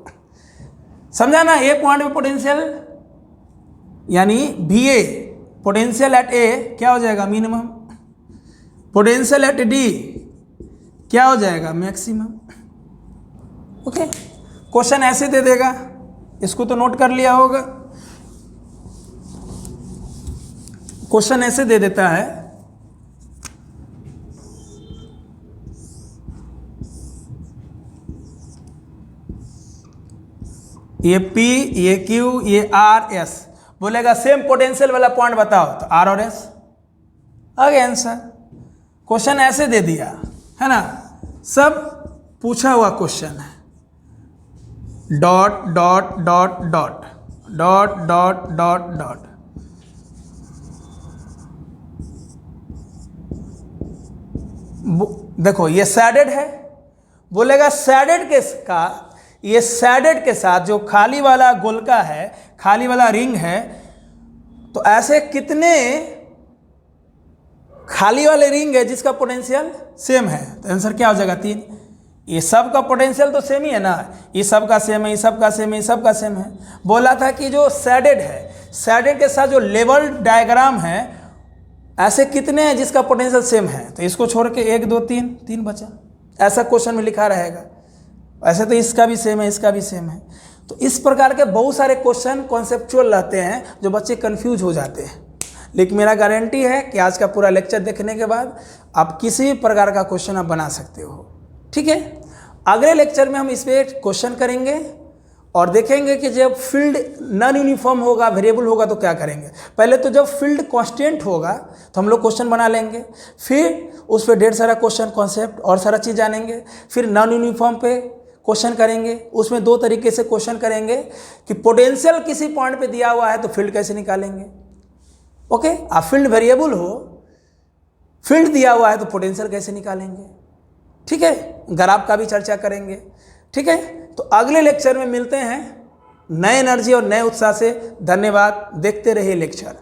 S1: समझा ना। A पॉइंट पे पोटेंशियल यानी VA पोटेंशियल एट A क्या हो जाएगा, मिनिमम। पोटेंशियल एट D क्या हो जाएगा, मैक्सिमम। ओके, क्वेश्चन ऐसे दे देगा, इसको तो नोट कर लिया होगा। क्वेश्चन ऐसे दे देता है, ये P, ये Q, ये R, S, बोलेगा सेम पोटेंशियल वाला पॉइंट बताओ, तो R और S आ गया आंसर। क्वेश्चन ऐसे दे दिया है ना, सब पूछा हुआ क्वेश्चन है, dot dot dot dot dot dot dot dot. देखो ये सैडेड है, बोलेगा सैडेड के साथ जो खाली वाला गोलका है, खाली वाला रिंग है, तो ऐसे कितने खाली वाले रिंग है जिसका पोटेंशियल सेम है, तो आंसर क्या हो जाएगा, 3। ये सब का पोटेंशियल तो सेम ही है ना, ये सब का सेम है, ये सब का सेम है, ये सब का सेम है। बोला था कि जो सैडेड है, सैडेड के साथ जो लेवल डायग्राम है, ऐसे कितने हैं जिसका पोटेंशियल सेम है, तो इसको छोड़ के 1 2 3 बचा, ऐसा क्वेश्चन में लिखा रहेगा। ऐसे तो इसका भी सेम है, इसका भी सेम है। तो इस प्रकार के बहुत सारे क्वेश्चन कॉन्सेप्चुअल रहते हैं जो बच्चे कंफ्यूज हो जाते हैं, लेकिन मेरा गारंटी है कि आज का पूरा लेक्चर देखने के बाद आप किसी भी प्रकार का क्वेश्चन आप बना सकते हो, ठीक है। अगले लेक्चर में हम इस पर क्वेश्चन करेंगे और देखेंगे कि जब फील्ड नॉन यूनिफॉर्म होगा, वेरिएबल होगा, तो क्या करेंगे। पहले तो जब फील्ड कांस्टेंट होगा तो हम लोग क्वेश्चन बना लेंगे, फिर उस पर ढेर सारा क्वेश्चन कॉन्सेप्ट और सारा चीज़ जानेंगे। फिर नॉन यूनिफॉर्म पे क्वेश्चन करेंगे, उसमें 2 तरीके से क्वेश्चन करेंगे कि पोटेंशियल किसी पॉइंट पे दिया हुआ है तो फील्ड कैसे निकालेंगे। ओके, आप फील्ड वेरिएबल हो, फील्ड दिया हुआ है तो पोटेंशियल कैसे निकालेंगे, ठीक है। ग्राफ का भी चर्चा करेंगे, ठीक है। तो अगले लेक्चर में मिलते हैं नए एनर्जी और नए उत्साह से। धन्यवाद, देखते रहिए लेक्चर।